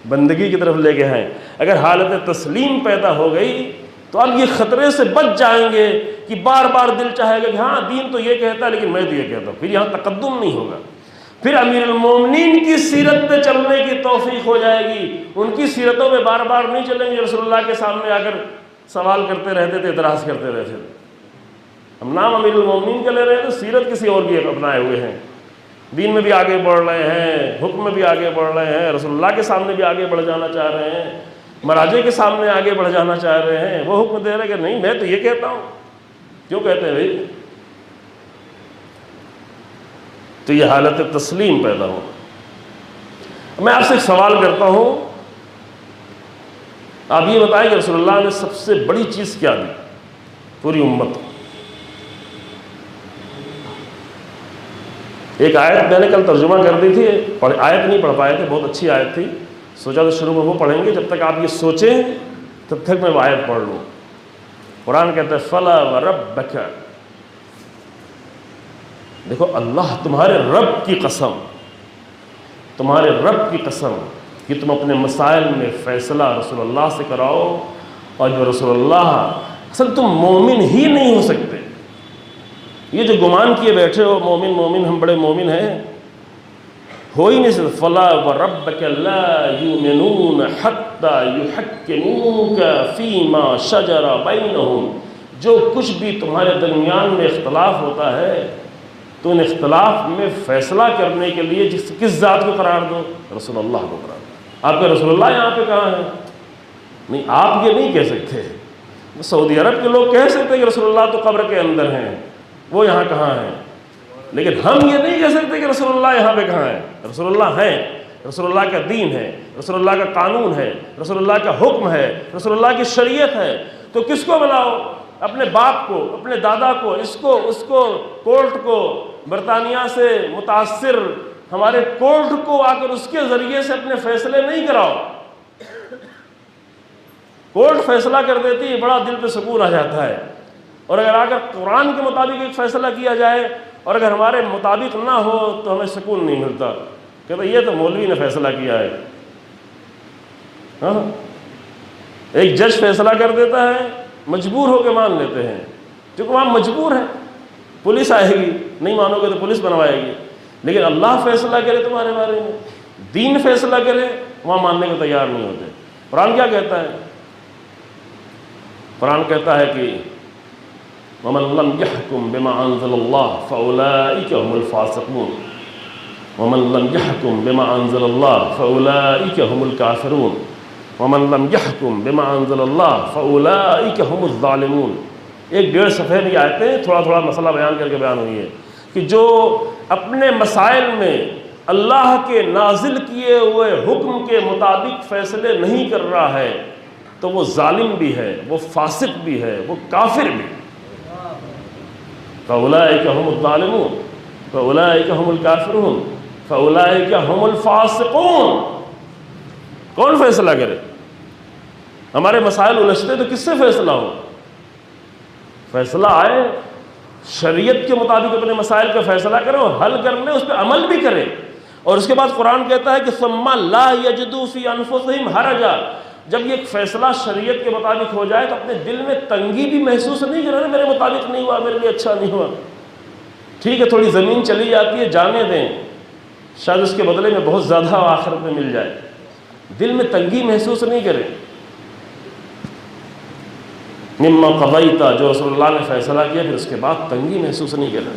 بندگی کی طرف لے کے آئیں. اگر حالت تسلیم پیدا ہو گئی تو اب یہ خطرے سے بچ جائیں گے کہ بار بار دل چاہے گا کہ ہاں دین تو یہ کہتا ہے لیکن میں تو یہ کہتا ہوں. پھر یہاں تقدم نہیں ہوگا. پھر امیر المومنین کی سیرت پہ چلنے کی توفیق ہو جائے گی. ان کی سیرتوں میں بار بار نہیں چلیں گے. رسول اللہ کے سامنے آ کر سوال کرتے رہتے تھے، اعتراض کرتے رہتے تھے. ہم نام امیر المومنین کا لے رہے ہیں تو سیرت کسی اور کی اپنائے ہوئے ہیں. دین میں بھی آگے بڑھ رہے ہیں، حکم میں بھی آگے بڑھ رہے ہیں، رسول اللہ کے سامنے بھی آگے بڑھ جانا چاہ رہے ہیں، مراجع کے سامنے آگے بڑھ جانا چاہ رہے ہیں. وہ حکم دے رہے کہ نہیں میں تو یہ کہتا ہوں. کیوں کہتے ہیں بھائی؟ تو یہ حالت تسلیم پیدا ہو. میں آپ سے ایک سوال کرتا ہوں، آپ یہ بتائیں کہ رسول اللہ نے سب سے بڑی چیز کیا دی پوری امت کو؟ ایک آیت میں نے کل ترجمہ کر دی تھی، آیت نہیں پڑھ پائے تھے، بہت اچھی آیت تھی. سوچا تو شروع میں وہ پڑھیں گے، جب تک آپ یہ سوچیں تب تک میں وہ آیت پڑھ لوں. قرآن کہتا ہے فلا وربک. دیکھو اللہ تمہارے رب کی قسم، تمہارے رب کی قسم کہ تم اپنے مسائل میں فیصلہ رسول اللہ سے کراؤ. اور جو رسول اللہ، اصل تم مومن ہی نہیں ہو سکتے. یہ جو گمان کیے بیٹھے ہو مومن مومن ہم بڑے مومن ہیں، ہو ہی نہیں سکتے. فلا وربک لا یؤمنون حتی یحکموک فیما شجر بینہم. جو کچھ بھی تمہارے درمیان میں اختلاف ہوتا ہے تو ان اختلاف میں فیصلہ کرنے کے لیے کس ذات کو قرار دو؟ رسول اللہ کو قرار دو. آپ کے رسول اللہ یہاں پہ کہاں ہے؟ نہیں، آپ یہ نہیں کہہ سکتے. سعودی عرب کے لوگ کہہ سکتے کہ رسول اللہ تو قبر کے اندر ہیں، وہ یہاں کہاں ہیں. لیکن ہم یہ نہیں کہہ سکتے کہ رسول اللہ یہاں پہ کہاں ہے. رسول اللہ ہیں، رسول اللہ کا دین ہے، رسول اللہ کا قانون ہے، رسول اللہ کا حکم ہے، رسول اللہ کی شریعت ہے. تو کس کو بلاؤ؟ اپنے باپ کو، اپنے دادا کو، اس کو کورٹ کو، برطانیہ سے متاثر ہمارے کورٹ کو آ کر اس کے ذریعے سے اپنے فیصلے نہیں کراؤ. کورٹ فیصلہ کر دیتی ہے، بڑا دل پہ سکون آ جاتا ہے. اور اگر آ کر قرآن کے مطابق ایک فیصلہ کیا جائے اور اگر ہمارے مطابق نہ ہو تو ہمیں سکون نہیں ملتا، کہتا یہ تو مولوی نے فیصلہ کیا ہے۔ ہاں، ایک جج فیصلہ کر دیتا ہے، مجبور ہو کے مان لیتے ہیں، کیونکہ وہاں مجبور ہے، پولیس آئے گی، نہیں مانو گے تو پولیس بنوائے گی، لیکن اللہ فیصلہ کرے تمہارے بارے میں، دین فیصلہ کرے، وہاں ماننے کو تیار نہیں ہوتے۔ قرآن کیا کہتا ہے؟ قرآن کہتا ہے کہ وَمَن لَمْ يَحْكُمْ بِمَا أَنزَلَ اللَّهُ فَأُولَٰئِكَ هُمُ الْفَاسِقُونَ وَمَن لَمْ يَحْكُمْ بِمَا أَنزَلَ اللَّهُ فَأُولَٰئِكَ هُمُ الْكَافِرُونَ وَمَن لَمْ يَحْكُمْ بِمَا أَنزَلَ اللَّهُ فَأُولَٰئِكَ هُمُ الظَّالِمُونَ۔ ایک 1.5 صفحے میں آیتیں تھوڑا تھوڑا مسئلہ بیان کر کے بیان ہوئی ہے کہ جو اپنے مسائل میں اللہ کے نازل کیے ہوئے حکم کے مطابق فیصلے نہیں کر رہا ہے تو وہ ظالم بھی ہے، وہ فاسق بھی ہے، وہ کافر بھی۔ فَأُولَٰئِكَ هُمُ الظَّالِمُونَ فَأُولَٰئِكَ هُمُ الْكَافِرُونَ فَأُولَٰئِكَ هُمُ الْفَاسِقُونَ۔ کون فیصلہ کرے؟ ہمارے مسائل الجھتے تو کس سے فیصلہ ہو؟ فیصلہ آئے، شریعت کے مطابق اپنے مسائل کا فیصلہ کرو، حل کر لے، اس پہ عمل بھی کرے۔ اور اس کے بعد قرآن کہتا ہے کہ ثُمَّ لَا يَجِدُوا فِي أَنفُسِهِمْ حَرَجًا، جب یہ فیصلہ شریعت کے مطابق ہو جائے تو اپنے دل میں تنگی بھی محسوس نہیں کرنا، میرے مطابق نہیں ہوا، میرے لیے اچھا نہیں ہوا، ٹھیک ہے تھوڑی زمین چلی جاتی ہے، جانے دیں، شاید اس کے بدلے میں بہت زیادہ آخرت میں مل جائے، دل میں تنگی محسوس نہیں کریں۔ مما قضیت، جو رسول اللہ نے فیصلہ کیا پھر اس کے بعد تنگی محسوس نہیں کریں۔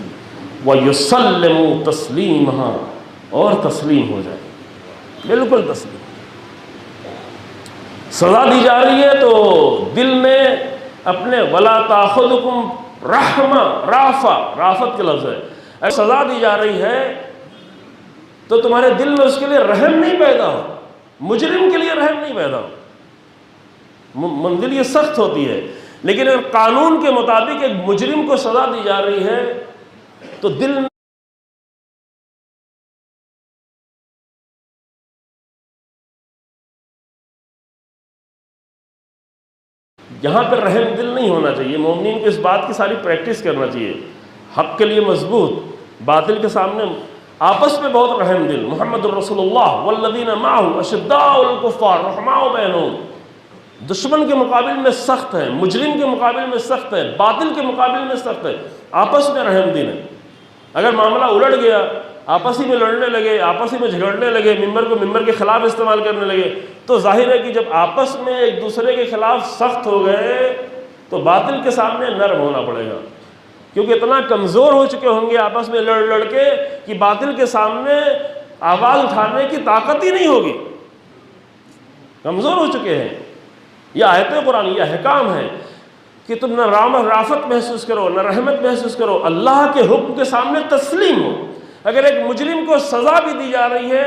وَيُسَلِّمُوا تَسْلِيمًا، اور تسلیم ہو جائے، بالکل تسلیم۔ سزا دی جا رہی ہے تو دل میں اپنے وَلَا تَأْخُذُكُمْ رَحْمَةٌ، رافت کا لفظ ہے، اگر سزا دی جا رہی ہے تو تمہارے دل میں اس کے لیے رحم نہیں پیدا ہو، مجرم کے لیے رحم نہیں پیدا ہو۔ منزل یہ سخت ہوتی ہے، لیکن اگر قانون کے مطابق ایک مجرم کو سزا دی جا رہی ہے تو دل میں یہاں پر رحم دل نہیں ہونا چاہیے۔ مومنین کو اس بات کی ساری پریکٹس کرنا چاہیے، حق کے لیے مضبوط، باطل کے سامنے آپس میں بہت رحم دل۔ محمد الرسول اللہ والذین معہ اشداء الکفار رحماء بینہم، دشمن کے مقابل میں سخت ہے، مجرم کے مقابل میں سخت ہے، باطل کے مقابل میں سخت ہے، آپس میں رحم دل ہے۔ اگر معاملہ الٹ گیا، آپس ہی میں لڑنے لگے، آپس ہی میں جھگڑنے لگے، ممبر کو ممبر کے خلاف استعمال کرنے لگے، تو ظاہر ہے کہ جب آپس میں ایک دوسرے کے خلاف سخت ہو گئے تو باطل کے سامنے نرم ہونا پڑے گا، کیونکہ اتنا کمزور ہو چکے ہوں گے آپس میں لڑ لڑ کے کہ باطل کے سامنے آواز اٹھانے کی طاقت ہی نہیں ہوگی، کمزور ہو چکے ہیں۔ یہ آیت قرآن، یہ احکام ہے کہ تم نہ رافت محسوس کرو، نہ رحمت محسوس کرو، اللہ کے حکم کے سامنے تسلیم ہو۔ اگر ایک مجرم کو سزا بھی دی جا رہی ہے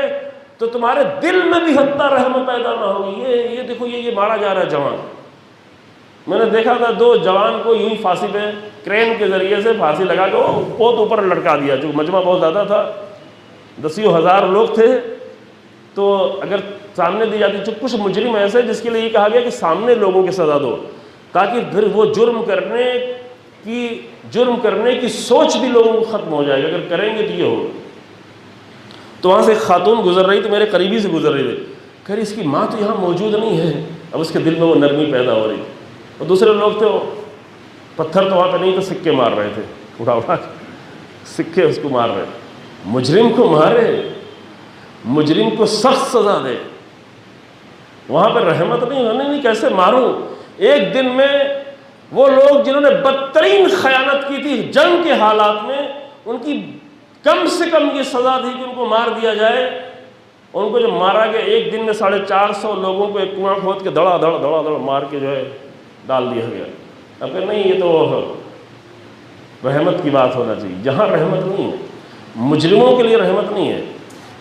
تو تمہارے دل میں بھی حتی رحمت پیدا نہ ہوگی۔ یہ دیکھو، یہ مارا جا رہا ہے جوان، میں نے دیکھا تھا 2 جوان کو یوں ہی پھانسی پہ کرین کے ذریعے سے پھانسی لگا کے بہت اوپر لٹکا دیا، جو مجمع بہت زیادہ تھا، 10,000 لوگ تھے، تو اگر سامنے دی جاتی، جو کچھ مجرم ایسے جس کے لیے یہ کہا گیا کہ سامنے لوگوں کی سزا دو، تاکہ پھر وہ جرم کرنے کی سوچ بھی لوگوں کو ختم ہو جائے گا، اگر کریں گے تو یہ ہوگا۔ تو وہاں سے ایک خاتون گزر رہی تھی، میرے قریبی سے گزر رہی تھی، کہہ رہی اس کی ماں تو یہاں موجود نہیں ہے، اب اس کے دل میں وہ نرمی پیدا ہو رہی، اور دوسرے لوگ تھے، وہ پتھر تو وہاں پہ نہیں تو سکے مار رہے تھے، اٹھا سکے اس کو مار رہے، مجرم کو مارے، مجرم کو سخت سزا دے، وہاں پہ رحمت نہیں کیسے ماروں۔ ایک دن میں وہ لوگ جنہوں نے بدترین خیانت کی تھی جنگ کے حالات میں، ان کی کم سے کم یہ سزا تھی کہ ان کو مار دیا جائے۔ ان کو جب مارا گیا، ایک دن میں 450 لوگوں کو ایک کنواں کھود کے دڑا دڑ مار کے جو ہے ڈال دیا گیا۔ اب کہ نہیں، یہ تو رحمت کی بات ہونا چاہیے، جہاں رحمت نہیں ہے، مجرموں کے لیے رحمت نہیں ہے۔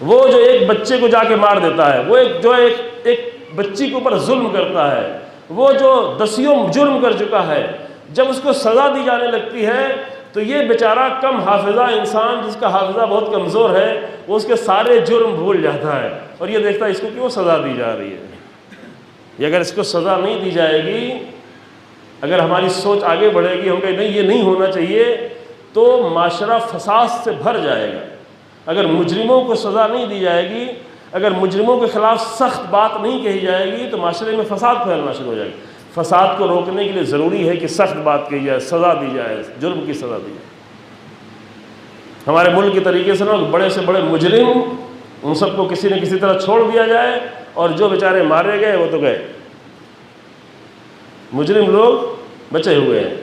وہ جو ایک بچے کو جا کے مار دیتا ہے، وہ ایک بچی کے اوپر ظلم کرتا ہے، وہ جو 10 جرم کر چکا ہے، جب اس کو سزا دی جانے لگتی ہے تو یہ بیچارہ کم حافظہ انسان، جس کا حافظہ بہت کمزور ہے، وہ اس کے سارے جرم بھول جاتا ہے اور یہ دیکھتا ہے اس کو کیوں سزا دی جا رہی ہے۔ یہ اگر اس کو سزا نہیں دی جائے گی اگر ہماری سوچ آگے بڑھے گی، ہم کہیں نہیں یہ نہیں ہونا چاہیے، تو معاشرہ فساد سے بھر جائے گا۔ اگر مجرموں کو سزا نہیں دی جائے گی، اگر مجرموں کے خلاف سخت بات نہیں کہی جائے گی، تو معاشرے میں فساد پھیلنا شروع ہو جائے گا۔ فساد کو روکنے کے لیے ضروری ہے کہ سخت بات کہی جائے، سزا دی جائے، جرم کی سزا دی جائے۔ ہمارے ملک کے طریقے سے نا بڑے سے بڑے مجرم، ان سب کو کسی نہ کسی طرح چھوڑ دیا جائے، اور جو بیچارے مارے گئے وہ تو گئے، مجرم لوگ بچے ہوئے ہیں۔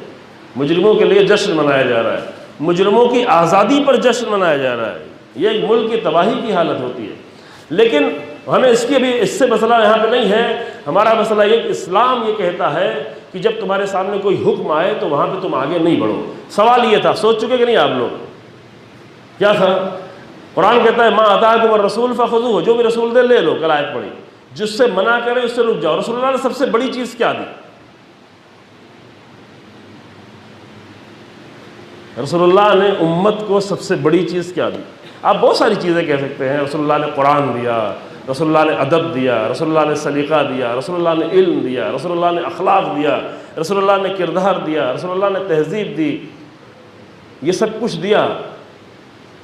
مجرموں کے لیے جشن منایا جا رہا ہے، مجرموں کی آزادی پر جشن منایا جا رہا ہے، یہ ایک ملک کی تباہی کی حالت ہوتی ہے۔ لیکن ہمیں اس سے مسئلہ یہاں پہ نہیں ہے۔ ہمارا مسئلہ یہ کہ اسلام یہ کہتا ہے کہ جب تمہارے سامنے کوئی حکم آئے تو وہاں پہ تم آگے نہیں بڑھو۔ سوال یہ تھا، سوچ چکے کہ نہیں آپ لوگ؟ کیا تھا؟ قرآن کہتا ہے ما آتاکم الرسول فخذوہ، جو بھی رسول دے لے لو، کل آیت پڑھی، جس سے منع کرے اس سے رک جاؤ۔ رسول اللہ نے سب سے بڑی چیز کیا دی؟ رسول اللہ نے امت کو سب سے بڑی چیز کیا دی؟ آپ بہت ساری چیزیں کہہ سکتے ہیں، رسول اللہ نے قرآن دیا، رسول اللہ نے ادب دیا، رسول اللہ نے سلیقہ دیا، رسول اللہ نے علم دیا، رسول اللہ نے اخلاق دیا، رسول اللہ نے کردار دیا، رسول اللہ نے تہذیب دی، یہ سب کچھ دیا۔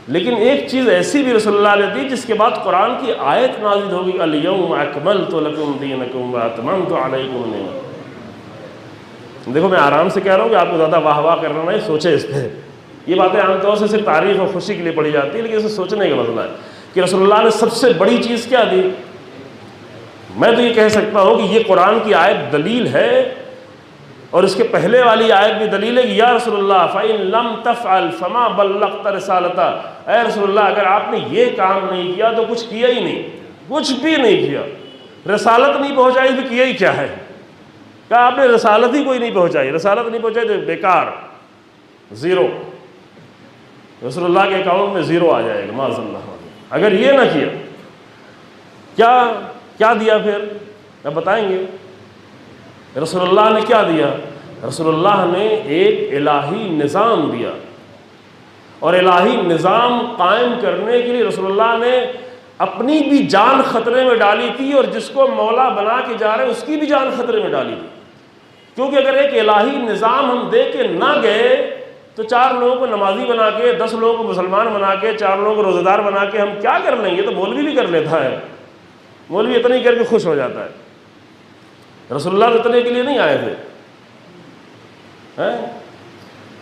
لیکن ایک چیز ایسی بھی رسول اللہ نے دی جس کے بعد قرآن کی آیت نازل ہوگی، الیوم اکملت لکم دینکم واتممت علیکم نعمتی۔ دیکھو میں آرام سے کہہ رہا ہوں کہ آپ کو زیادہ واہ واہ کرنا نہیں، سوچے اس پہ۔ یہ باتیں عام طور سے صرف تعریف اور خوشی کے لیے پڑھی جاتی ہے، لیکن اسے سوچنے کا مسئلہ ہے کہ رسول اللہ نے سب سے بڑی چیز کیا دی۔ میں تو یہ کہہ سکتا ہوں کہ یہ قرآن کی آیت دلیل ہے، اور اس کے پہلے والی آیت بھی دلیل ہے کہ یا رسول اللہ فَإِن لَمْ تَفْعَلْ فَمَا بَلَّغْتَ رِسَالَتَهُ، اے رسول اللہ اگر آپ نے یہ کام نہیں کیا تو کچھ کیا ہی نہیں، کچھ بھی نہیں کیا، رسالت نہیں پہنچائی تو کیا ہی کیا ہے؟ کہا آپ نے رسالت ہی کوئی نہیں پہنچائی، رسالت نہیں پہنچائی تو بیکار، زیرو، رسول اللہ کے اکاؤنٹ میں زیرو آ جائے گا معاذ اللہ۔ اگر یہ نہ کیا، کیا دیا پھر؟ اب بتائیں گے رسول اللہ نے کیا دیا۔ رسول اللہ نے ایک الہی نظام دیا، اور الہی نظام قائم کرنے کے لیے رسول اللہ نے اپنی بھی جان خطرے میں ڈالی تھی، اور جس کو مولا بنا کے جا رہے ہیں اس کی بھی جان خطرے میں ڈالی تھی۔ کیونکہ اگر ایک الہی نظام ہم دے کے نہ گئے تو 4 لوگوں کو نمازی بنا کے، 10 لوگوں کو مسلمان بنا کے، 4 لوگوں کو روزہ دار بنا کے ہم کیا کر لیں گے؟ تو مولوی بھی کر لیتا ہے، مولوی اتنا ہی کر کے خوش ہو جاتا ہے۔ رسول اللہ تو اتنے کے لیے نہیں آئے تھے۔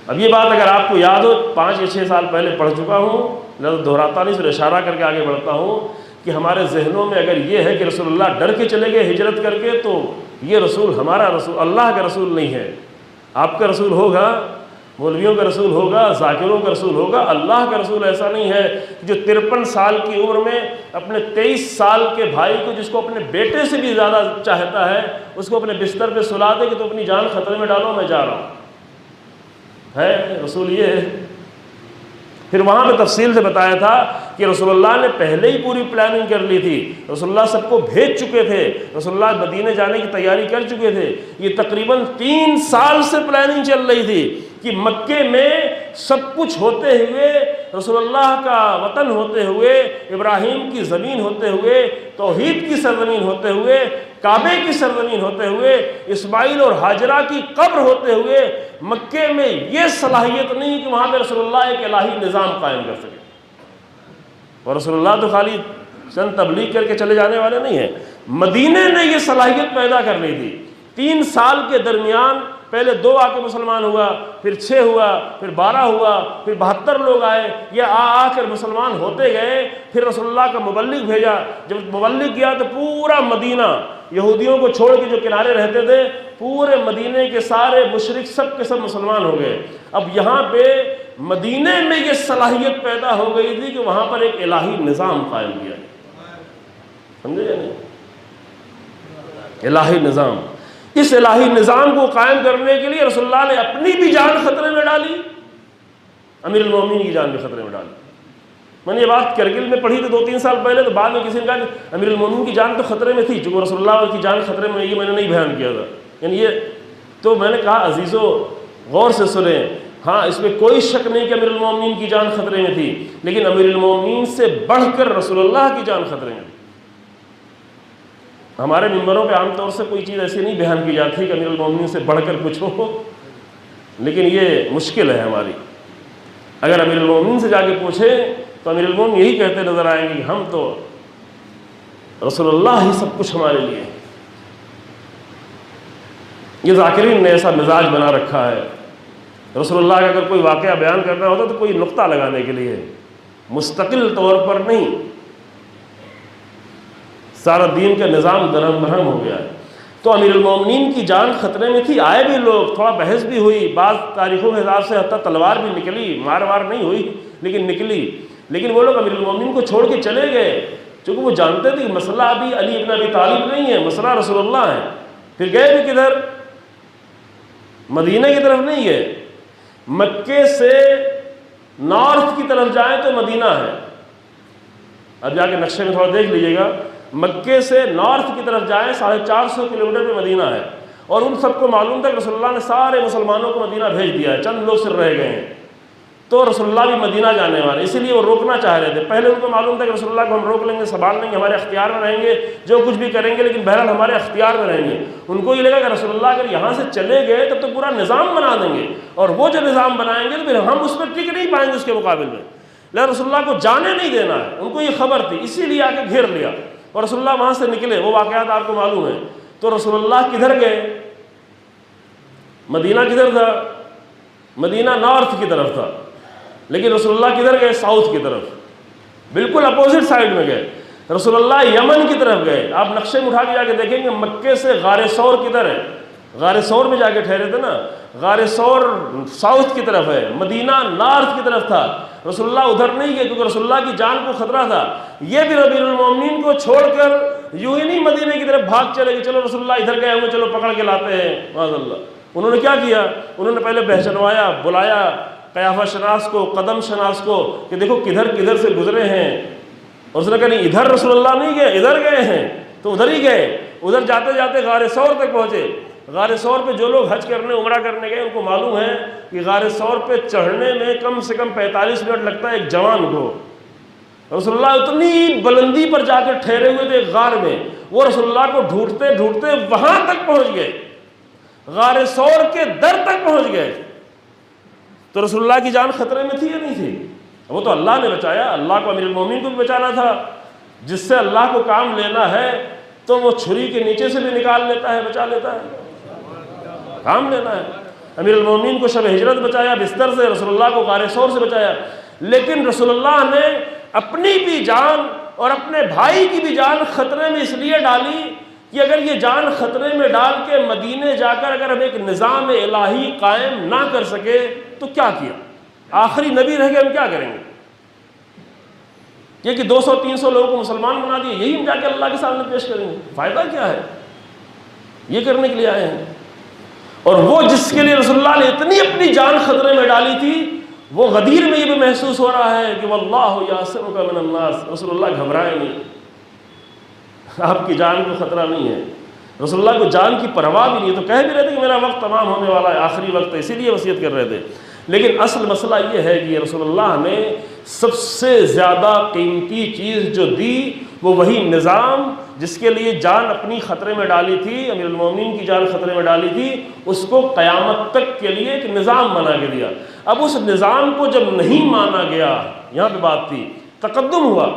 اب یہ بات اگر آپ کو یاد ہو، 5 یا 6 سال پہلے پڑھ چکا ہوں، لفظ دہراتا نہیں، صرف اشارہ کر کے آگے بڑھتا ہوں کہ ہمارے ذہنوں میں اگر یہ ہے کہ رسول اللہ ڈر کے چلے گئے ہجرت کر کے، تو یہ رسول ہمارا رسول، اللہ کا رسول نہیں ہے۔ آپ کا رسول ہوگا، مولویوں کا رسول ہوگا، ذاکروں کا رسول ہوگا، اللہ کا رسول ایسا نہیں ہے جو 53 سال کی عمر میں اپنے 23 سال کے بھائی کو، جس کو اپنے بیٹے سے بھی زیادہ چاہتا ہے، اس کو اپنے بستر پہ سلا دے کہ تو اپنی جان خطرے میں ڈالو، میں جا رہا ہوں۔ ہے رسول یہ ہے۔ پھر وہاں پہ تفصیل سے بتایا تھا کہ رسول اللہ نے پہلے ہی پوری پلاننگ کر لی تھی، رسول اللہ سب کو بھیج چکے تھے، رسول اللہ مدینے جانے کی تیاری کر چکے تھے۔ یہ تقریباً 3 سال سے پلاننگ چل رہی تھی کہ مکے میں سب کچھ ہوتے ہوئے، رسول اللہ کا وطن ہوتے ہوئے، ابراہیم کی زمین ہوتے ہوئے، توحید کی سرزمین ہوتے ہوئے، کعبے کی سرزمین ہوتے ہوئے، اسماعیل اور ہاجرہ کی قبر ہوتے ہوئے، مکے میں یہ صلاحیت نہیں کہ وہاں پہ رسول اللہ ایک الہی نظام قائم کر سکے۔ اور رسول اللہ تو خالی چند تبلیغ کر کے چلے جانے والے نہیں ہیں، مدینے نے یہ صلاحیت پیدا کر لی تھی۔ 3 سال کے درمیان پہلے 2 آ کے مسلمان ہوا، پھر 6 ہوا، پھر 12 ہوا، پھر 72 لوگ آئے، یہ آ کر مسلمان ہوتے گئے۔ پھر رسول اللہ کا مبلغ بھیجا، جب مبلغ گیا تو پورا مدینہ، یہودیوں کو چھوڑ کے جو کنارے رہتے تھے، پورے مدینے کے سارے مشرک سب کے سب مسلمان ہو گئے۔ اب یہاں پہ مدینے میں یہ صلاحیت پیدا ہو گئی تھی کہ وہاں پر ایک الہی نظام قائم کیا، سمجھے یا نہیں؟ الہی نظام، اس الہی نظام کو قائم کرنے کے لیے رسول اللہ نے اپنی بھی جان خطرے میں ڈالی، امیر المومنین کی جان بھی خطرے میں ڈالی۔ میں نے یہ بات کرگل میں پڑھی تھی 2-3 سال پہلے، تو بعد میں کسی نے کہا کہ امیر المومنین کی جان تو خطرے میں تھی، چونکہ رسول اللہ کی جان خطرے میں، یہ میں نے نہیں بیان کیا تھا، یعنی یہ تو میں نے کہا عزیزو غور سے سنیں، ہاں اس میں کوئی شک نہیں کہ امیر المومنین کی جان خطرے میں تھی، لیکن امیر المومنین سے بڑھ کر رسول اللہ کی جان خطرے میں تھی۔ ہمارے ممبروں پہ عام طور سے کوئی چیز ایسی نہیں بیان کی جاتی کہ امیر المومنین سے بڑھ کر کچھ ہو، لیکن یہ مشکل ہے ہماری۔ اگر امیر المومنین سے جا کے پوچھیں تو امیر المومنین یہی کہتے نظر آئیں گے کہ ہم تو رسول اللہ ہی سب کچھ ہمارے لیے۔ یہ ذاکرین نے ایسا مزاج بنا رکھا ہے، رسول اللہ کا اگر کوئی واقعہ بیان کرنا ہوتا تو کوئی نقطہ لگانے کے لیے، مستقل طور پر نہیں۔ سارا دین کا نظام درہم برہم ہو گیا ہے۔ تو امیر المومنین کی جان خطرے میں تھی، آئے بھی لوگ، تھوڑا بحث بھی ہوئی، بعض تاریخوں کے حساب سے حتیٰ تلوار بھی نکلی، مار وار نہیں ہوئی لیکن نکلی، لیکن وہ لوگ امیر المومنین کو چھوڑ کے چلے گئے، چونکہ وہ جانتے تھے کہ مسئلہ ابھی علی ابن ابی طالب نہیں ہے، مسئلہ رسول اللہ ہے۔ پھر گئے بھی کدھر؟ مدینہ کی طرف نہیں گئے، مکے سے نارتھ کی طرف جائیں تو مدینہ ہے۔ اب جا کے نقشے میں تھوڑا دیکھ لیجئے گا، مکے سے نارتھ کی طرف جائیں 450 کلومیٹر پہ مدینہ ہے، اور ان سب کو معلوم تھا کہ رسول اللہ نے سارے مسلمانوں کو مدینہ بھیج دیا ہے، چند لوگ صرف رہ گئے ہیں، تو رسول اللہ بھی مدینہ جانے والے، اسی لیے وہ روکنا چاہ رہے تھے۔ پہلے ان کو معلوم تھا کہ رسول اللہ کو ہم روک لیں گے، سنبھال لیں گے، ہمارے اختیار میں رہیں گے، جو کچھ بھی کریں گے لیکن بہرحال ہمارے اختیار میں رہیں گے۔ ان کو یہ لگا کہ رسول اللہ اگر یہاں سے چلے گئے تب تو پورا نظام بنا دیں گے، اور وہ جو نظام بنائیں گے تو پھر ہم اس پہ ٹک نہیں پائیں گے اس کے مقابل میں، لیکن رسول اللہ کو جانے نہیں دینا ہے، ان کو یہ خبر تھی، اسی لیے آ کے گھیر لیا، اور رسول اللہ وہاں سے نکلے۔ وہ واقعات آپ کو معلوم ہے۔ تو رسول اللہ کدھر گئے؟ مدینہ کدھر تھا؟ مدینہ نارتھ کی طرف تھا، لیکن رسول اللہ کدھر گئے؟ ساؤتھ کی طرف، بالکل اپوزٹ سائڈ میں گئے۔ رسول اللہ یمن کی طرف گئے۔ آپ نقشے میں اٹھا کے جا کے دیکھیں گے مکے سے غار ثور کدھر ہے؟ غار ثور میں جا کے ٹھہرے تھے نا، غار ثور ساؤتھ کی طرف ہے، مدینہ نارتھ کی طرف تھا۔ رسول اللہ ادھر نہیں گئے کیونکہ رسول اللہ کی جان کو خطرہ تھا۔ یہ بھی امیر المومنین کو چھوڑ کر یوں ہی نہیں مدینے کی طرف بھاگ چلے کہ چلو رسول اللہ ادھر گئے ہوں گے، چلو پکڑ کے لاتے ہیں، معاذ اللہ۔ انہوں نے کیا کیا؟ انہوں نے پہلے پہچنوایا، بلایا قیافہ شناس کو، قدم شناس کو، کہ دیکھو کدھر کدھر سے گزرے ہیں، اور اس نے کہا نہیں ادھر رسول اللہ نہیں گئے، ادھر گئے ہیں، تو ادھر ہی گئے۔ ادھر جاتے جاتے غار ثور تک پہنچے۔ غار ثور پہ جو لوگ حج کرنے عمرہ کرنے گئے ان کو معلوم ہے کہ غار ثور پہ چڑھنے میں کم سے کم 45 منٹ لگتا ہے ایک جوان کو۔ رسول اللہ اتنی بلندی پر جا کر ٹھہرے ہوئے تھے غار میں، وہ رسول اللہ کو ڈھونڈتے ڈھونڈتے وہاں تک پہنچ گئے، غار ثور کے در تک پہنچ گئے۔ تو رسول اللہ کی جان خطرے میں تھی یا نہیں تھی؟ وہ تو اللہ نے بچایا، اللہ کو امیر المومنین کو بھی بچانا تھا۔ جس سے اللہ کو کام لینا ہے تو وہ چھری کے نیچے سے بھی نکال لیتا ہے، بچا لیتا ہے، کام لینا ہے۔ امیر المومنین کو شب ہجرت بچایا بستر سے، رسول اللہ کو غار ثور سے بچایا، لیکن رسول اللہ نے اپنی بھی جان اور اپنے بھائی کی بھی جان خطرے میں اس لیے ڈالی کہ اگر یہ جان خطرے میں ڈال کے مدینے جا کر اگر ہم ایک نظام الہی قائم نہ کر سکے تو کیا کیا؟ آخری نبی رہ گئے، ہم کیا کریں گے؟ یہ کہ 200-300 لوگوں کو مسلمان بنا دیے، یہی ہم جا کے اللہ کے سامنے پیش کریں گے؟ فائدہ کیا ہے؟ یہ کرنے کے لیے آئے ہیں۔ اور وہ جس کے لیے رسول اللہ نے اتنی اپنی جان خطرے میں ڈالی تھی، وہ غدیر میں یہ بھی محسوس ہو رہا ہے کہ واللہ یعصمک من الناس، رسول اللہ گھبرائے نہیں، آپ کی جان کو خطرہ نہیں ہے، رسول اللہ کو جان کی پرواہ بھی نہیں ہے۔ تو کہہ بھی رہے تھے کہ میرا وقت تمام ہونے والا ہے، آخری وقت ہے، اسی لیے وصیت کر رہے تھے۔ لیکن اصل مسئلہ یہ ہے کہ رسول اللہ نے سب سے زیادہ قیمتی چیز جو دی وہ وہی نظام جس کے لیے جان اپنی خطرے میں ڈالی تھی، امیر المومنین کی جان خطرے میں ڈالی تھی، اس کو قیامت تک کے لیے ایک نظام بنا کے دیا۔ اب اس نظام کو جب نہیں مانا گیا، یہاں پہ بات تھی، تقدم ہوا،